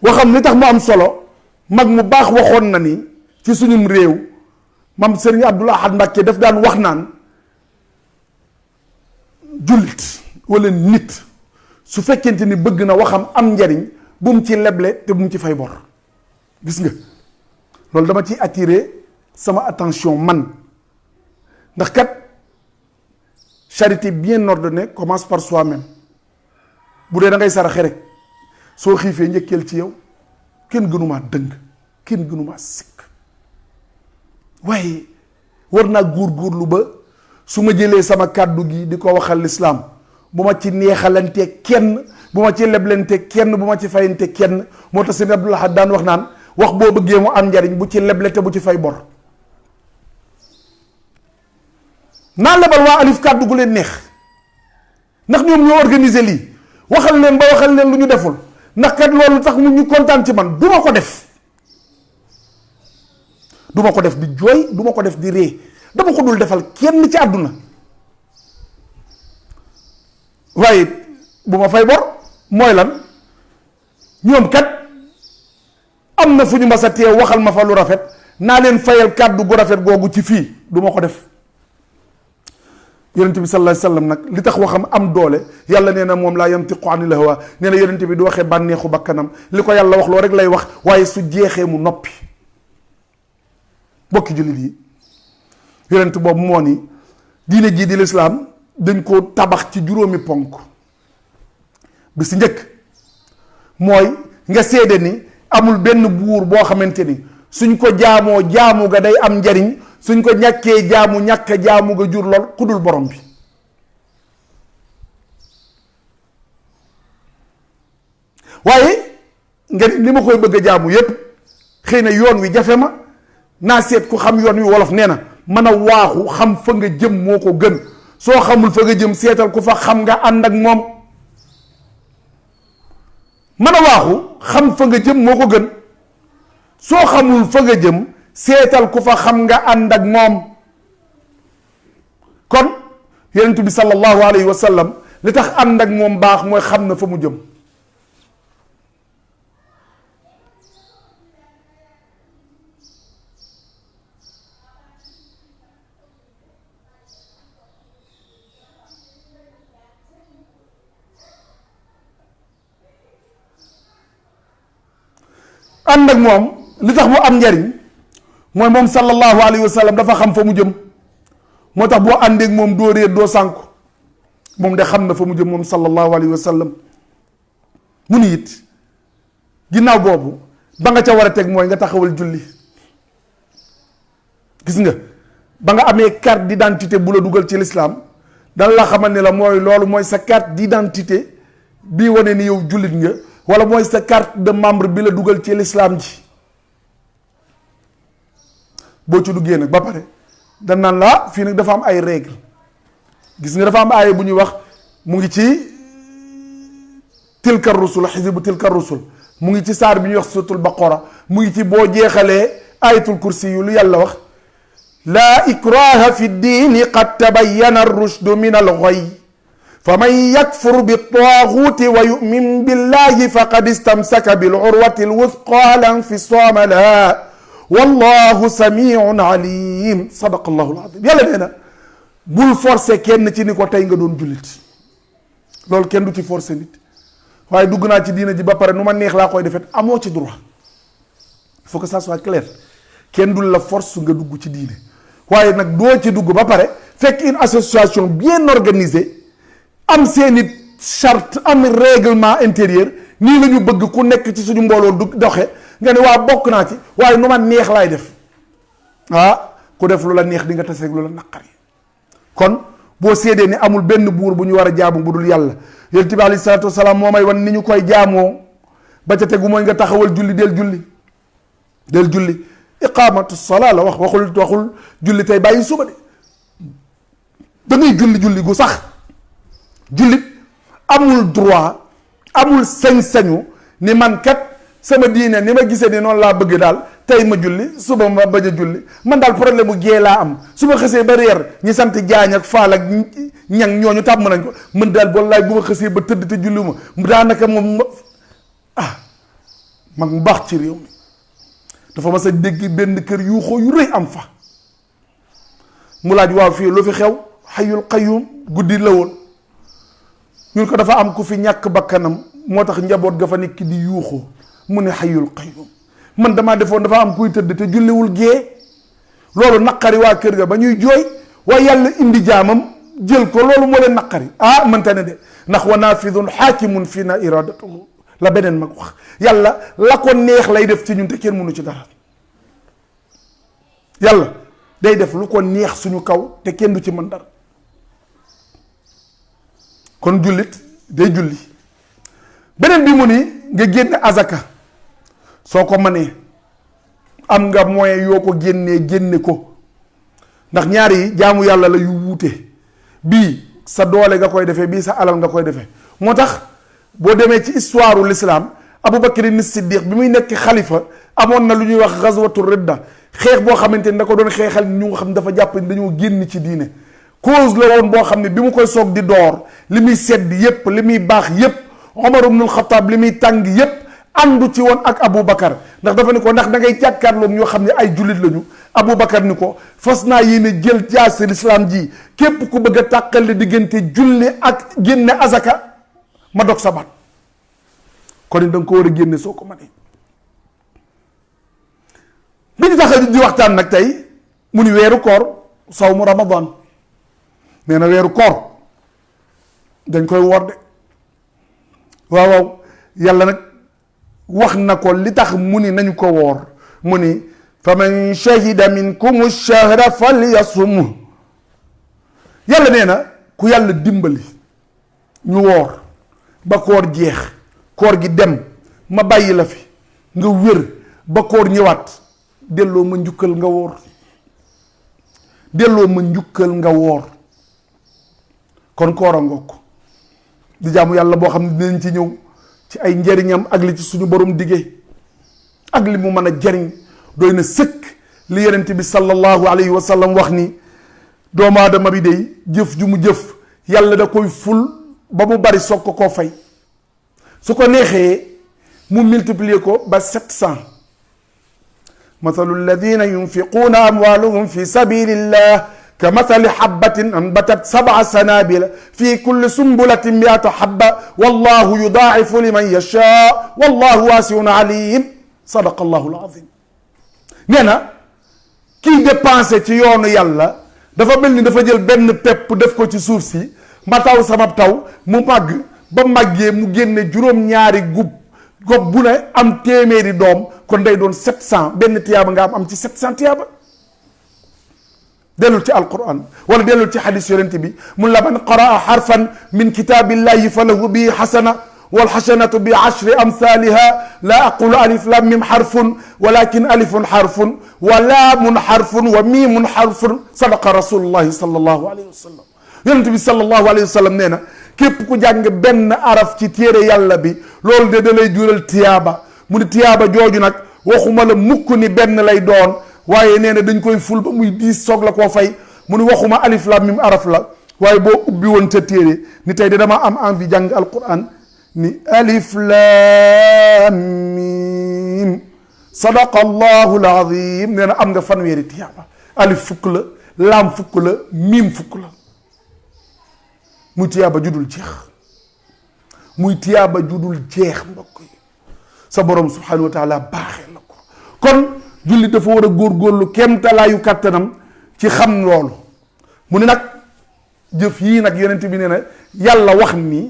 waxam li tax mu am solo mag mu baax waxoon na ni ci suñum réew mam Serigne Abdoul Ahad Mbacké daf daan wax naan jullit wala nit su fekkente ni bëgg na waxam am njariñ bu mu ci leble te bu mu ci fay bor. gis nga loolu dama ciy attirer sama attention man ndax kat charité bien ordonnée commence par soi-même. bu dee da ngay saraxe rek soo xiifee njëkkeel ci yow kenn gënumaa dëng kenn gënumaa sikk waaye war naa góorgóorlu ba su ma jëlee sama kàddu gi di ko waxal lislaam bu ma ci neexalante kenn, bu ma ci leblante kenn, bu ma ci fayante kenn. moo tax sëñ Abdoul Ahad daan wax naan wax boo bëggee mu am njariñ bu ci leble te bu ci fay bor. naa lebal waa Alif kàddu gu leen neex ndax ñoom ñoo organiser lii waxal leen ba waxal leen lu ñu deful ndax kat loolu tax mu ñu kontaan ci man duma ko def. duma ko def di jooy duma ko def di ree dama ko dul defal kenn ci àdduna waaye bu ma fay bor mooy lan ñoom kat am na fu ñu mas a teew waxal ma fa lu rafet naa leen fayal kàddu gu rafet googu ci fii duma ko def. yonent bi sallallahu alayhi wasallam nag li tax waxam am doole yàlla nee na moom laa yantiqu anil hawa nee na yonent bi du waxee bànneexu bakkanam li ko yàlla wax loo rek lay wax waaye su jeexee mu noppi. bokki jullit yi yonent boobu moo ni diine jii di lislaam dañ ko tabax ci juróomi ponk bi si njëkk mooy nga seede ni amul benn buur boo xamante ni suñ ko jaamoo jaamu ga day am njariñ suñ ko ñàkkee jaamu ñàkk jaamu ga jur lool ku dul borom bi. waaye nga ni ma koy bëgg a jaamu yépp xëy na yoon wi jafe ma naa seet ku xam yoon wi wolof nee na mën a waaxu xam fa nga jëm moo ko gën soo xamul fa nga jëm seetal ku fa xam nga ànd ak moom. mën a waaxu xam fa nga jëm moo ko gën soo xamul fa nga jëm seetal ku fa xam nga ànd ak moom. kon yonent bi sallallahu alayhi wa sallam li tax ànd ak moom baax mooy xam na fa mu jëm. ànd ak moom li tax mu am njariñ mooy moom sallallahu alayhi wa sallam dafa xam fa mu jëm moo tax boo àndee ak moom doo réer doo sànku moom de xam na fa mu jëm moom sallallahu alayhi wa sallam. mu ni it ginnaaw boobu ba nga ca war a teg mooy nga taxawal julli. gis nga ba nga amee carte d'identité bu la dugal ci l'islam dana la xamal ne la mooy loolu mooy sa carte d'identité bii wane ni yow jullit nga wala mooy sa carte de membre bi la dugal ci l'islam ji. boo ci duggee nag ba pare dañ naan la fii nag dafa am ay règle gis nga dafa am aaya bu ñuy wax mu ngi ci tilka rusul xisbu tilka rusul mu ngi ci saar bi ñuy wax suratul baqara mu ngi ci boo jeexalee ayatul kursi yu lu yàlla wax laa ikraha fi diini qad tabayyana ar-rushdu min al-ghayy faman yakfur bit-taaguuti wa yu'min billahi faqad istamsaka bil-urwati al-wuthqa la infisama laha wallahu samiun alim. sadaqallahu al-azim. yàlla nee na bul forcer kenn ci ni ko tey nga doon jullit loolu kenn du ci forcer nit waaye dugg naa ci diina ji ba pare nu ma neex laa koy defet amoo ci droit. il faut que ça soit clair kenn dul la force nga dugg ci diine waaye nag doo ci dugg ba pare fekk une association bien organisée am seeni charte am règlement intérieur nii la ñu bëgg ku nekk ci suñu mbooloo du doxe nga ne waa bokk naa ci waaye nu ma neex laay def ku def lu la neex di nga taseeg lu la naqari. kon boo seedee ni amul benn buur bu ñu war a jaamu bu dul yàlla yonent bi alayhi salaatu wasalaam moo may wan ni ñu koy jaamoo ba ca tegu mooy nga taxawal julli del julli iqamatu salaa la waxul julli tey bàyyi suba de da ngay julli gu sax. jullit amul droit amul sañ-sañu ni man kat sama diine ni ma gisee ni noonu laa bëgg daal tey ma julli suba ma bañ a julli man daal problème mu gée laa am su ma xësee ba reer ñi sant jaañ ak faal ak ñang ñooñu tàmm nañ ko mën daal wallaay bu ma xësee ba tëdd te julli ma daanaka moom mag mu baax ci réew mi dafa mas a dégg benn kër yuuxoo yu rëy am fa mu laaj waaw fii lu fi xew xayul qayyum guddi la woon ñun ko dafa am ku fi ñàkk bakkanam moo tax njaboot ga fa nekk di yuuxoo mu ne xayul qayyum man damaa defoon dafa am kuy tëdd te julliwul gée loolu naqari waa kër ga ba ñuy jooy waaye yàlla indi jaamam jël ko loolu moo leen naqari mënta ne de ndax wa naafidun xaakimun fii na iradatuhu la beneen mag wax yàlla la ko neex lay def ci ñun te kenn mënu ci dara yàlla day def lu ko neex suñu kaw te kenn du ci mën dara kon jullit day julli beneen bi mu ni nga génne azaka soo ko mënee am nga moyen yoo ko génne ko ndax ñaar yi jaamu yàlla la yu wuute bii sa doole nga koy defee bii sa alal nga koy defee moo tax boo demee ci histoire u l'islam Abubakar ni Siddiq bi muy nekk xalifa amoon na lu ñuy wax gazwatu ridda xeex boo xamante ni da ko doon xeexal ñu nga xam ne dafa jàpp ni dañoo génn ci diine cause la woon boo xam ne bi mu koy soog di door li muy sedd yépp li muy baax yépp Omar ibnul Xataab li muy tàng yépp àndu ci woon ak Aboubacar ndax dafa ni ko ndax da ngay jàkkaarloog ñoo xam ne ay jullit lañu Aboubacar ni ko fas naa yéene jël jaasi lislaam ji képp ku bëgg a tàqale diggante julli ak génne azaka ma dog sa baat kon da nga ko war a génne soo ko mënee bi ñu tax di waxtaan nag tey mu ni weeru koor sawmu ramadan nee na weeru koor dañ koy woor de waaw yàlla nag wax na ko li tax mu ni nañu ko woor mu ni fa man shahida minkum ash-shahra falyasumhu yàlla nee na ku yàlla dimbali ñu woor ba koor jeex koor gi dem ma bàyyi la fi nga wér ba koor ñëwaat delloo ma njukkal nga woor delloo ma njukkal nga woor kon koor a ngokk di jaamu yàlla boo xam ne dinañ ci ñëw ci ay njariñam ak li ci suñu borom diggee ak li mu mën a jariñ doy na sëkk li yonent bi sallallahu alayhi wa sallam wax ni doomu aadama bi day jëf ju mu jëf yàlla da koy ful ba mu bari soog ko koo fay su ko neexee mu multiplier ko ba 700 mathalu alladina yunfiquuna amwaalahum fi sabilillah ka mathali habbatin anbatat 7 sanabila fi kulli sumbulatin mi'ata habba wallahu yudaa'ifu liman yashaa wallahu waasi'un alim sadaqa allahu alazim nee na kiy dépensé ci yoonu yàlla dafa mel ni dafa jël benn pepp def ko ci suuf si ma taw sama taw mu màgg ba màggee mu génne juróom-ñaari gob bu ne am téeméeri doom kon day doon 700 benn tiyaaba nga am ci 700 tiyaaba dellul ci alquran wala dellul ci xadis yonent bi mun la man qaraa xarfan min kitaabillahi fa lahu bi xasana wal xasanatu bi ashri amthaliha la aqulu alif lam mim xarfun walakin alifun xarfun wa laamun xarfun wa miimun xarfun sadaqa rasulullahi sallallahu alayhi wa sallam yonent bi sallallahu alayhi wa sallam nee na képp ku jàng benn araf ci téere yàlla bi loolu de da lay jural tiyaaba mu ni tiyaaba jooju nag waxuma la mukk ni benn lay doon waaye nee na dañ koy ful ba muy 10 soog la koo fay mu ni waxuma alif lam mim araf la waaye boo ubbi woon ca téere ni tey de dama am envie jàng alquran ni alif lam mim sadaqa allahu alazim nee na am nga fanweeri tiyaaba alif fukk la laam fukk la miim fukk la muy tiyaaba judul jeex muy tiyaaba judul jeex mbokk yi sa borom subhanahu wa taala baaxee la ko kon julli dafa war a góorgóorlu kéemtalaayu kàttanam ci xam loolu mu ne nag jëf yii nag yonent bi nee na yàlla wax ni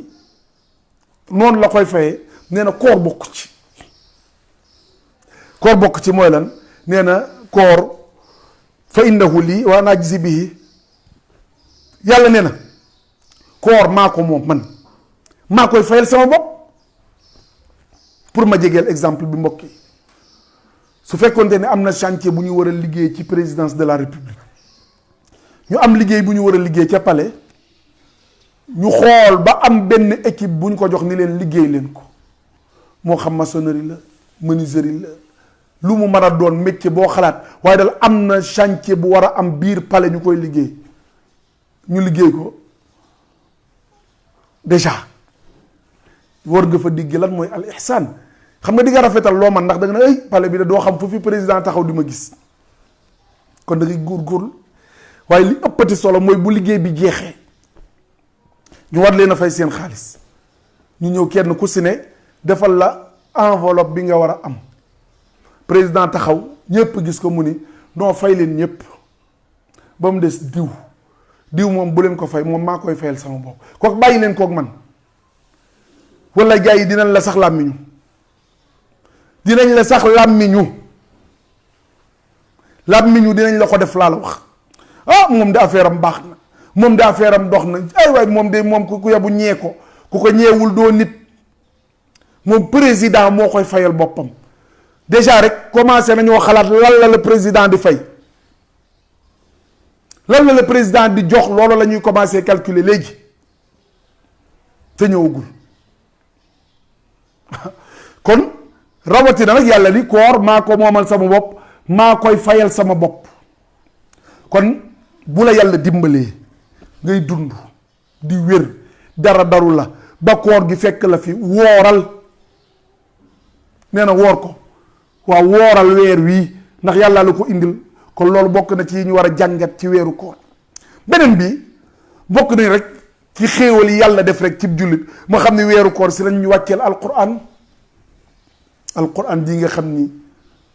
noonu la koy fayee nee na koor bokk ci koor bokk ci mooy lan nee na koor fa innahu lii wa ana ajzi bihi yàlla nee na koor maa ko moom man maa koy fayal sama bopp pour ma jegeel exemple bi mbokk yi su fekkoonte ne am na chantier bu ñu war a liggéey ci présidence de la république ñu am liggéey bu ñu war a liggéey ca palais ñu xool ba am benn équipe bu ñu ko jox ni leen liggéey leen ko moo xam maçonnerie la menuiserie la lu mu mën a doon métier boo xalaat waaye dal am na chantier bu war a am biir palais ñu koy liggéey ñu liggéey ko déjà war nga fa digg lan mooy al ihsan xam nga di nga rafetal loo man ndax da nga ne ay palais bi da doo xam fu fi président taxaw di ma gis kon da ngay góorgóorlu waaye li ëppati solo mooy bu liggéey bi jeexee ñu war leen a fay seen xaalis ñu ñëw kenn ku si ne defal la enveloppe bi nga war a am président taxaw ñëpp gis ko mu ni non fay leen ñëpp ba mu des diw moom bu leen ko fay moom maa koy fayal sama bopp kooku bàyyi leen kook man wala gars yi dinañ la sax làmmiñu dinañ la sax làmmiñu dinañ la ko def laa la wax ah moom de affaire am baax na moom de affaire am dox na ay waay moom de moom ku yabu ñee ko ku ko ñeewul doo nit moom président moo koy fayal boppam déjà rek commencé nañoo xalaat lan la le président di fay lan la le président di jox loolu la ñuy commencé calculer léegi te ñëwagul kon rawatina nag yàlla ni koor maa ko moomal sama bopp maa koy fayal sama bopp kon bu la yàlla dimbalee ngay dund di wér dara daru la ba koor gi fekk la fi wooral nee na woor ko waaw wooral weer wii ndax yàlla la ko indil kon loolu bokk na ci yi ñu war a jàngat ci weeru koor beneen bi bokk nañ rek ci xéewal yi yàlla def rek ci jullit moo xam ne weeru koor si lañ ñu wàcceel alquran ji nga xam ni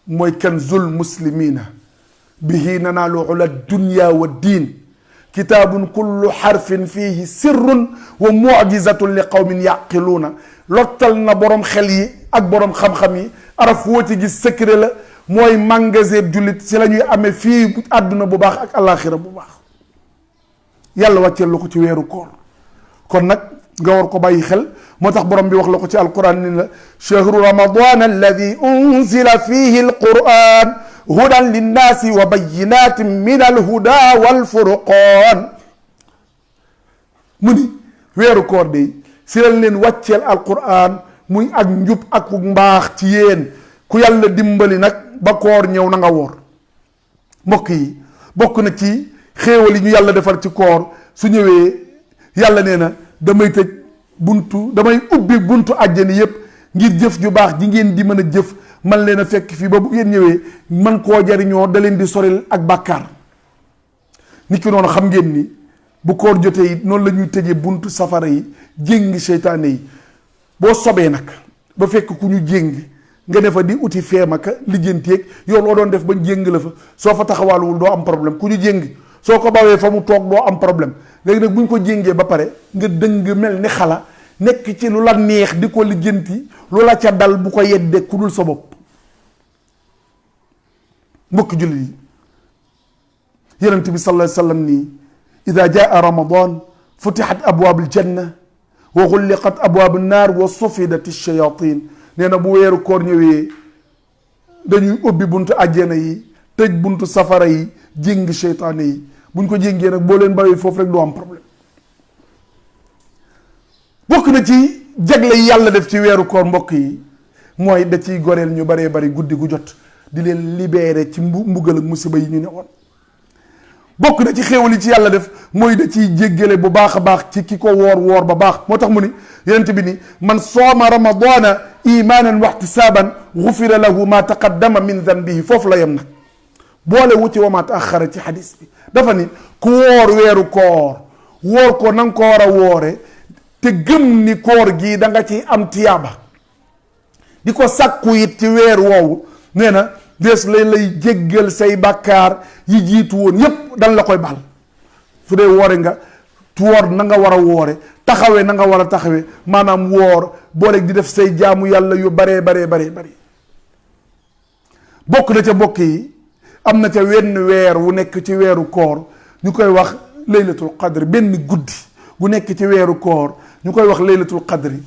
mooy kanzul muslimina bihi nanaalu ula dunya wa diin kitaabun kullu xarfin fihi sirrun wa mujizatun li qawmin yaqiluuna lottal na borom xel yi ak borom xam-xam yi araf woo ci gis secret la mooy magasin jullit si la ñuy amee fii àdduna bu baax ak alaxira bu baax yàlla wàcceel la ko ci weeru koor kon nag nga war ko bàyyi xel moo tax borom bi wax la ko ci alquran ni la chahru ramadan alladi unzila fihi alquran hudan linnaasi wa bayinatin min alhuda walfurqan mu ni weeru koor de si lañ leen wàcceel alquran muy ak njub ak mbaax ci yéen ku yàlla dimbali nag ba koor ñëw na nga woor mbokk yi bokk na ci xéewal yi ñu yàlla defar ci koor su ñëwee yàlla nee na damay ubbi buntu àjjani yépp ngir jëf ju baax ji ngeen di mën a jëf man leen a fekk fii ba bu ngeen ñëwee man koo jariñoo da leen di soril ak bàkkaar nit ki noonu xam ngeen ni bu koor jotee it noonu la ñuy tëjee buntu safara yi jéngi seytaane yi boo sobee nag ba fekk ku ñu jéng nga ne fa di uti feemaka lijjanteeg yow loo doon def ba jéng la fa soo fa taxawaaluwul doo am problème ku ñu jéng soo ko bawee fa mu toog doo am problème léegi nag bu ñu ko jéngee ba pare nga dëng mel ni xala nekk ci lu la neex di ko lijjanti lu la ca dal bu ko yeddee ku dul sa bopp mbokki jullit yi yonent bi sallallahu alayhi wa sallam nii ida jaa ramadan futixat abwaab aljanna wa xulliqat abwaab annaar wa sufidat alchayatin nee na bu weeru koor ñëwee dañuy ubbi buntu àjjana yi tëj buntu safara yi jéng seytaane yi buñ ko jéngee nag boo leen bawee foofu rek doo am problème bokk na ci jagle yi yàlla def ci weeru koor mbokk yi mooy da ciy goreel ñu baree bari guddi gu jot di leen libéré ci mbugal ak musiba yi ñu ne woon bokk na ci xéewal yi ci yàlla def mooy da ciy jéggale bu baax a baax ci ki ko woor ba baax moo tax mu ni yonent bi ni man sooma ramadana imanan wa ihtisaban gufira lahu ma taqaddama min danbihi foofu la yem nag boole wuti wa ma taaxara ci xadis bi dafa ni ku woor weeru koor woor ko na nga ko war a woore te gëm ni koor gii da nga ci am tiyaaba di ko sàkku it ci weer woowu nee na des lay jéggal say bàkkaar yi jiitu woon yépp dan la koy baal su dee woore nga woor na nga war a woore taxawee na nga war a taxawee maanaam woor boole di def say jaamu yàlla yu baree bari bokk na ca mbokk yi am na ca wenn weer wu nekk ci weeru koor ñu koy wax laylatul qadr benn guddi gu nekk ci weeru koor ñu koy wax laylatul qadri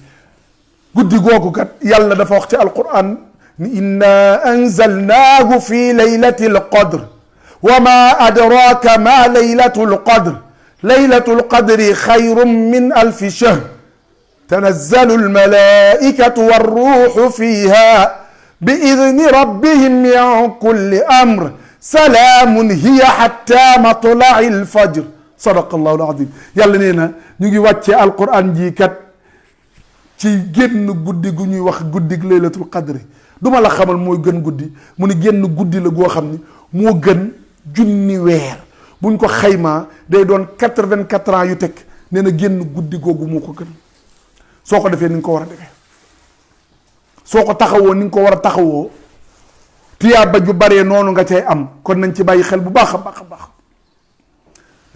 guddi googu kat yàlla dafa wax ci alquran ni inna anzalnaahu fi laylatil qadr wa ma adraka ma laylatul qadr laylatul qadri xayrun min alfi shahr tanazzalu almalaikatu warruuhu fiha bi idni rabbihim min kulli amr salaamun hiya hatta matla'i alfajr sadaqa allahu alazim yàlla nee na ñu ngi wàccee alquran ji kat ci génn guddi gu ñuy wax guddig laylatul qadri duma la xamal mooy gën guddi mu ni génn guddi la goo xam ni moo gën junni weer buñ ko xaymaa day doon 84 ans yu teg nee na génn guddi googu moo ko gën soo ko defee ni nga ko war a defee soo ko taxawoo ni nga ko war a taxawoo tiyaaba ju baree noonu nga cay am kon nañ ci bàyyi xel bu baax a baax a baax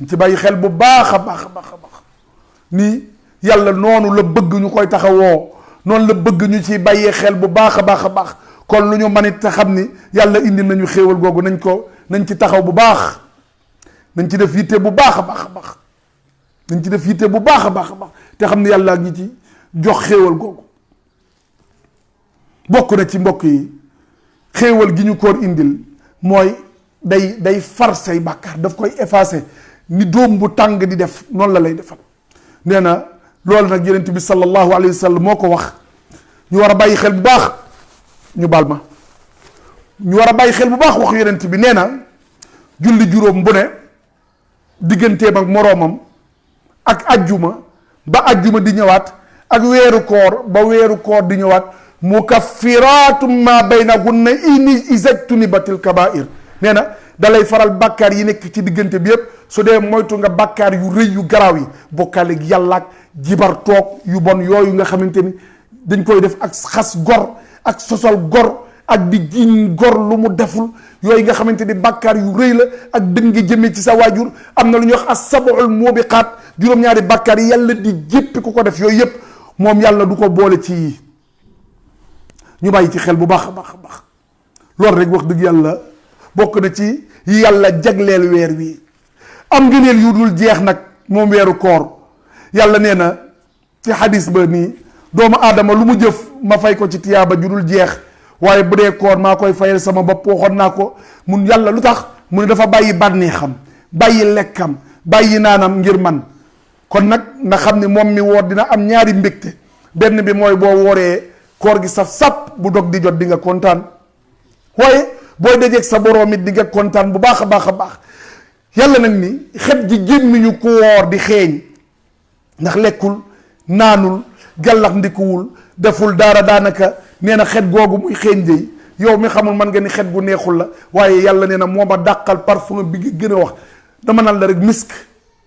nañ ci bàyyi xel bu baax a baax a baax a baax nii yàlla noonu la bëgg ñu koy taxawoo noonu la bëgg ñu ci bàyyee xel bu baax a baax a baax kon lu ñu manit te xam ni yàlla indi nañu xéewal googu nañ ci taxaw bu baax nañ ci def yitte bu baax a baax a baax nañ ci def yitte bu baax a baax a baax te xam ni yàlla ak ñi ci jox xéewal googu bokk na ci mbokk yi xéewal gi ñu koor indil mooy day far say bàkkaar daf koy effacer ni doom bu tàng di def noonu la lay defal nee na loolu nag yonent bi sallallahu alayhi wa sallam moo ko wax ñu war a bàyyi xel bu baax ñu baal ma ñu war a bàyyi xel bu baax wax yonent bi nee na julli juróom bu ne digganteem ak moroomam ak ajjuma ba ajjuma di ñëwaat ak weeru koor ba weeru koor di ñëwaat mukaffiratum ma baynahunna ini izajtunibatil kabair nee na dalay faral bàkkaar yi nekk ci diggante bi yëpp su dee moytu nga bàkkaar yu rëy yu garaaw yi bokkaale ak yàlla ak jibar toog yu bon yooyu nga xamante ni dañ koy def ak xas gor ak sosal gor ak di jiiñ gor lu mu deful yooyu nga xamante ni bàkkaar yu rëy la ak dëngi jëmee ci sa waajur am na lu ñuy wax as-sab'ul mubiqaat juróom-ñaari bàkkaar yi yàlla di jéppi ku ko def yooyu yëpp moom yàlla du ko boole ci ñu bàyyi ci xel bu baax a baax a baax loolu rek wax dëgg yàlla bokk na ci yi yàlla jagleel weer wi am ngëneel yu dul jeex nag moom weeru koor yàlla nee na ci xadis ba nii doomu aadama lu mu jëf ma fay ko ci tiyaaba ju dul jeex waaye bu dee koor maa koy fayal sama bopp waxoon naa ko mun yàlla lu tax mu ne dafa bàyyi bànneexam bàyyi lekkam bàyyi naanam ngir man kon nag na xam ne moom mi woor dina am ñaari mbégte benn bi mooy boo wooree koor gi saf sàpp bu dog di jot di nga kontaan waaye booy dajeeg sa boroom it di nga kontaan bu baax a baax a baax yàlla nag ni xet ji gémmiñu ku woor di xeeñ ndax lekkul naanul gàllax ndikuwul deful dara daanaka nee na xet googu muy xeeñ de yow mi xamul man nga ni xet gu neexul la waaye yàlla nee na moo ma dàqal parfum bi nga gën a wax dama naan la rek misk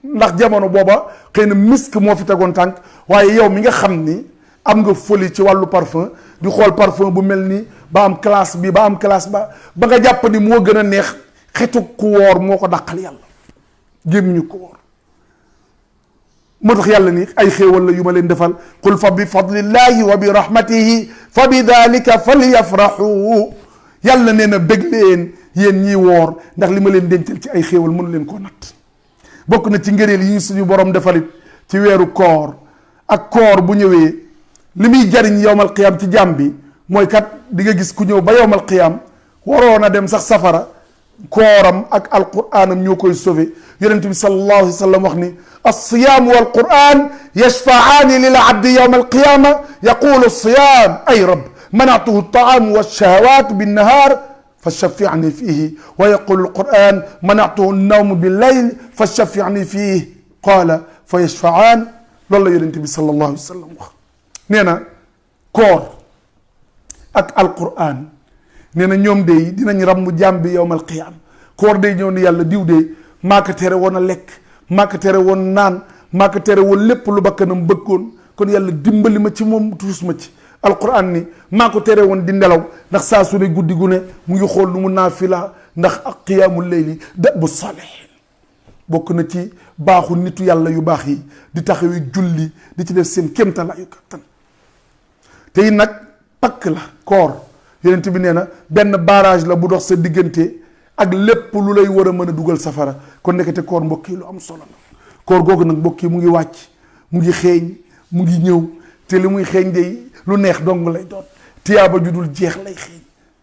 ndax jamono booba xëy na misk moo fi tegoon tànk waaye yow mi nga xam ni am nga folie ci wàllu parfum di xool parfum bu mel ni ba am classe bi ba am classe ba nga jàpp ni moo gën a neex xetu ku woor moo ko dàqal yàlla gémmiñu ku woor moo tax yàlla ni ay xéewal la yu ma leen defal qul fa bi fadlillahi wa bi rahmatihi fa bi dalika falyafrahu yàlla nee na bég leen yéen ñiy woor ndax li ma leen dencal ci ay xéewal mënu leen koo natt bokk na ci ngëneel yi suñu borom defalit ci weeru koor ak koor bu ñëwee li muy jariñ yowmal qiyam ci jàmm bi mooy kat di nga gis ku ñëw ba yowmal qiyam waroon a dem sax safara kooram ak alquranam ñoo koy sauvé yonent bi sallallahu alayhi wa sallam wax ni alsiyaamu walquran yashfa'aani lil abdi yowma alqiyama yaqulu alsiyam ay rab manatuhu altaam walshahawat binnahar fashafi'ni fihi wa yaqulu alquran manatuhu alnawm billayl fashafi'ni fihi qala fa yashfa'aan loolu la yonent bi sallallahu alayhi wa sallam wax nee na koor ak alquran nee na ñoom de dinañ ràmm jàmm bi yowmal qiyaam koor day ñëw ni yàlla diw de maa ko tere woon a lekk maa ko tere woon naan maa ko tere woon lépp lu bakkanam bëggoon kon yàlla dimbali ma ci moom tuus ma ci alquran ni maa ko tere woon di nelaw ndax saa su ne guddi gu ne mu ngi xool nu mu naafila ndax ak qiyaamul layli da bu salihin bokk na ci baaxu nitu yàlla yu baax yi di taxawi julli di ci def seen kéemtalaayu kattan te nag pakk la koor yonent bi nee na benn barrage la bu dox sa diggante ak lépp lu lay war a mën a dugal safara kon nekkate koor mbokk yi lu am solo la koor googu nag mbokk yi mu ngi wàcc mu ngi xeeñ mu ngi ñëw te li muy xeeñ de lu neex dong lay doon tiyaaba ju dul jeex lay xeeñ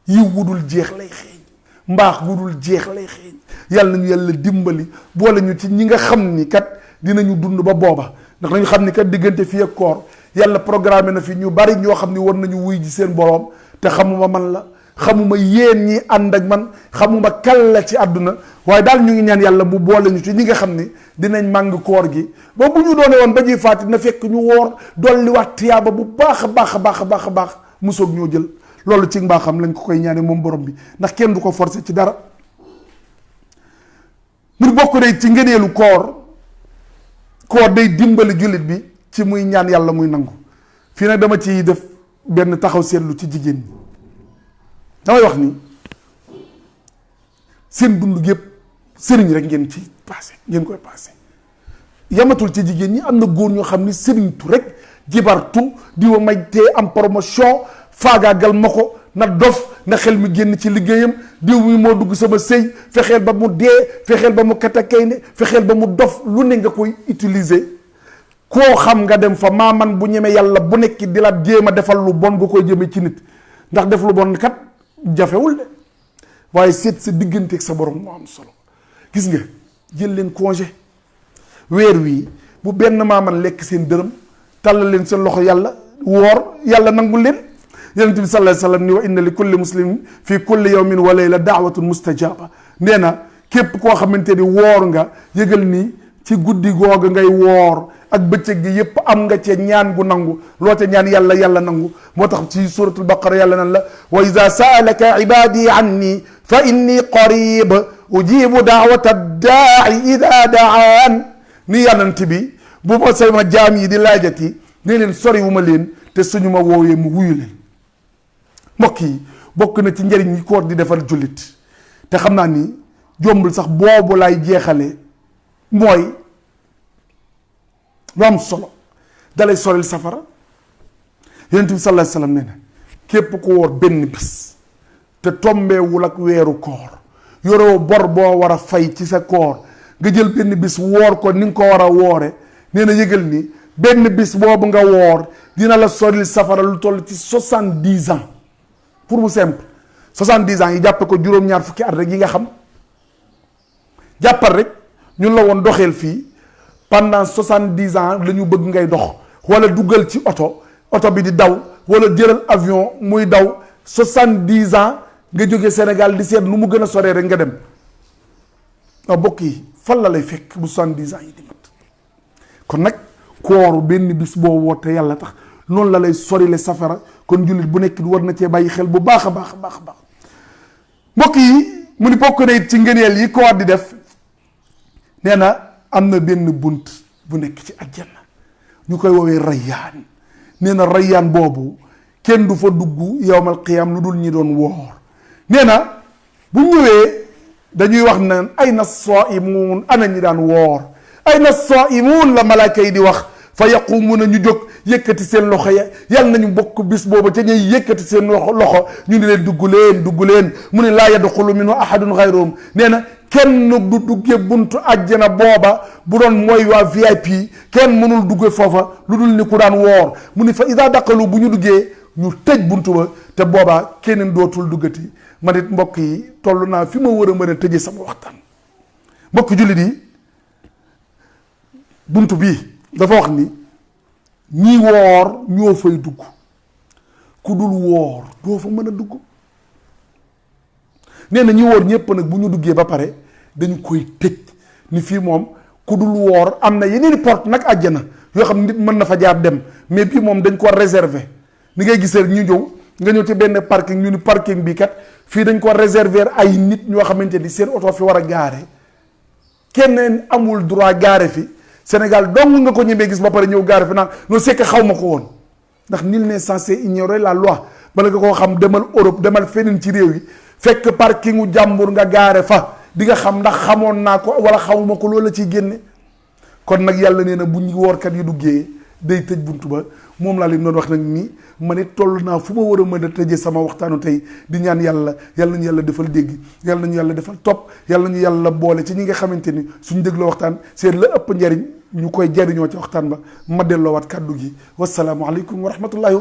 yiw wu dul jeex lay xeeñ mbaax gu dul jeex lay xeeñ yàlla nañu yàlla dimbali boole ñu ci ñi nga xam ni kat dinañu dund ba booba ndax nañu xam ni kat diggante fii ak koor yàlla programme na fi ñu bari ñoo xam ni war nañu wuy ji seen boroom te xamuma man la xamuma yéen ñi ànd ak man xamuma kal la ci àdduna waaye daal ñu ngi ñaan yàlla mu boole ñu ci ñi nga xam ne dinañ màng koor gi ba bu ñu doone woon ba ñuy faati na fekk ñu woor dolliwaat tiyaaba bu baax a baax a baax a baax a baax mu soog ñoo jël. loolu ci mbaaxam lañ ko koy ñaane moom borom bi ndax kenn du ko forcer ci dara. mu bokk day ci ngëneelu koor day dimbali jullit bi ci muy ñaan yàlla muy nangu. fii nag dama ci def benn taxaw seetlu ci jigéen ñi damay wax ni seen dund gépp sëriñ rek ngeen ci passé ngeen koy passé yamatul ci jigéen ñi am na góor ñoo xam ni sëriñtu rek jibartu di wa may tee am promotion faagaagal ma ko na dof na xel mi génn ci liggéeyam diw mi moo dugg sama sëy fexeel ba mu dee fexeel ba mu katakayne fexeel ba mu dof lu ne nga koy utiliser koo xam nga dem fa maaman bu ñeme yàlla bu nekk di la jéem a defal lu bon nga koy jëme ci nit ndax def lu bon kat jafewul de waaye seet sa digganteeg sa borom moo am solo. gis nga jël leen congé weer wii bu benn maaman lekk seen dërëm tàllal leen seen loxo yàlla woor yàlla nangul leen. yonent bi sallallahu alayhi wa sallam ni wa inna li kulli muslimin fi kulli yawmin wa layla daawatun mustajaba nee na képp koo xamante ni woor nga yëgal ni ci guddi googa ngay woor ak bëccëg gi yépp am nga ca ñaan gu nangu loo ca ñaan yàlla yàlla nangu moo tax ci suratul baqara yàlla nan la wa iza saalaka ibadi anni fa inni qarib ujibu daawata daai ida daan ni yonent bi bu ma sama jaam yi di laajati ne leen sori wu ma leen te suñu ma woowee mu wuyu leen. mbokk yi bokk na ci njëriñ yi koor di defal jullit te xam naa ni jombul sax boobu lay jeexale mooy lu am solo dalay soril safara. yonent bi sallallahu alayhi wasallam nee na képp ku woor benn bis te tombeewul ak weeru koor yoroo bor boo war a fay ci sa koor nga jël benn bis woor ko ni nga ko war a woore nee na yëgal ni benn bis boobu nga woor dina la soril safara lu toll ci 70 ans. pour mu simple 70 ans yi jàppe ko juróom-ñaar fukki at rek yi nga xam jàppal rek ñun la woon doxeel fii pendant 70 ans la ñu bëgg ngay dox wala duggal ci oto bi di daw wala jëlal avion muy daw 70 ans nga jóge Sénégal di seet nu mu gën a soree rek nga dem waaw bokk yi fan la lay fekk bu 70 ans yi di mat kon nag kooru benn bis boo woote yàlla tax noonu la lay sorile safara kon jullit bu nekk war na cee bàyyi xel bu baax a baax a baax a baax mbokk yi mu ni bokk na ci ngëneel yi koor di def nee na am na benn bunt bu nekk ci àjjana ñu koy woowee rayyaan nee na rayyaan boobu kenn du fa dugg yawmal qiyaam lu dul ñi doon woor nee na bu ñëwee dañuy wax naan ayna saa'imuun ana ñi daan woor ayna saa'imuun la malaaka yi di wax fa yaqumuuna ñu jóg yëkkati seen loxo ya yal nañu bokk bis boobu ca ñuy yëkkati seen loxo ñu ni leen dugg leen mu ne laa yadxulu minhu ahadun xayruhum nee na kenn du dugge buntu àjjana booba bu doon mooy waa VIP kenn mënul dugge foofa lu dul ni ku daan woor mu ni fa ida daqalu bu ñu duggee ñu tëj buntu ba te booba keneen dootul duggati ma nit mbokk yi toll naa fi ma war a mën a tëjee sama waxtaan mbokk jullit yi buntu bii dafa wax ni ñi woor ñoo fay dugg ku dul woor doo fa mën a dugg nee na ñi woor ñépp nag bu ñu duggee ba pare dañu koy tëj ni fii moom ku dul woor am na yeneen porte nag àjjana yoo xam nit mën na fa jaar dem mais bii moom dañ ko réserver ni ngay gisee ñu ñëw nga ñëw ci benn parking ñu ni parking bi kat fii dañ ko réserver ay nit ñoo xamante ni seen oto fi war a gaare kenn amul droit gaare fi Sénégal dong nga ko ñemee gis ba pare ñëw gaare fi naan non c'est que xaw ma ko woon ndax nul n'est censé ignorer la loi bala nga koo xam demal Europe demal feneen ci réew yi fekk parkingu jàmbur nga gaare fa di nga xam ndax xamoon naa ko wala xamuma ko loolu la ciy génne kon nag yàlla nee na bu ñu woorkat yi duggee day tëj buntu ba moom laa leen doon wax nag nii ma ne toll naa fu ma war a mën a tëjee sama waxtaanu tey di ñaan yàlla nañu yàlla defal dégg yàlla nañu yàlla defal topp yàlla nañu yàlla boole ci ñi nga xamante ni suñu dégloo waxtaan seen la ëpp njariñ ñu koy jariñoo ci waxtaan ba ma delloowaat kàddu gi wasalaamualeykum wa rahmatullahi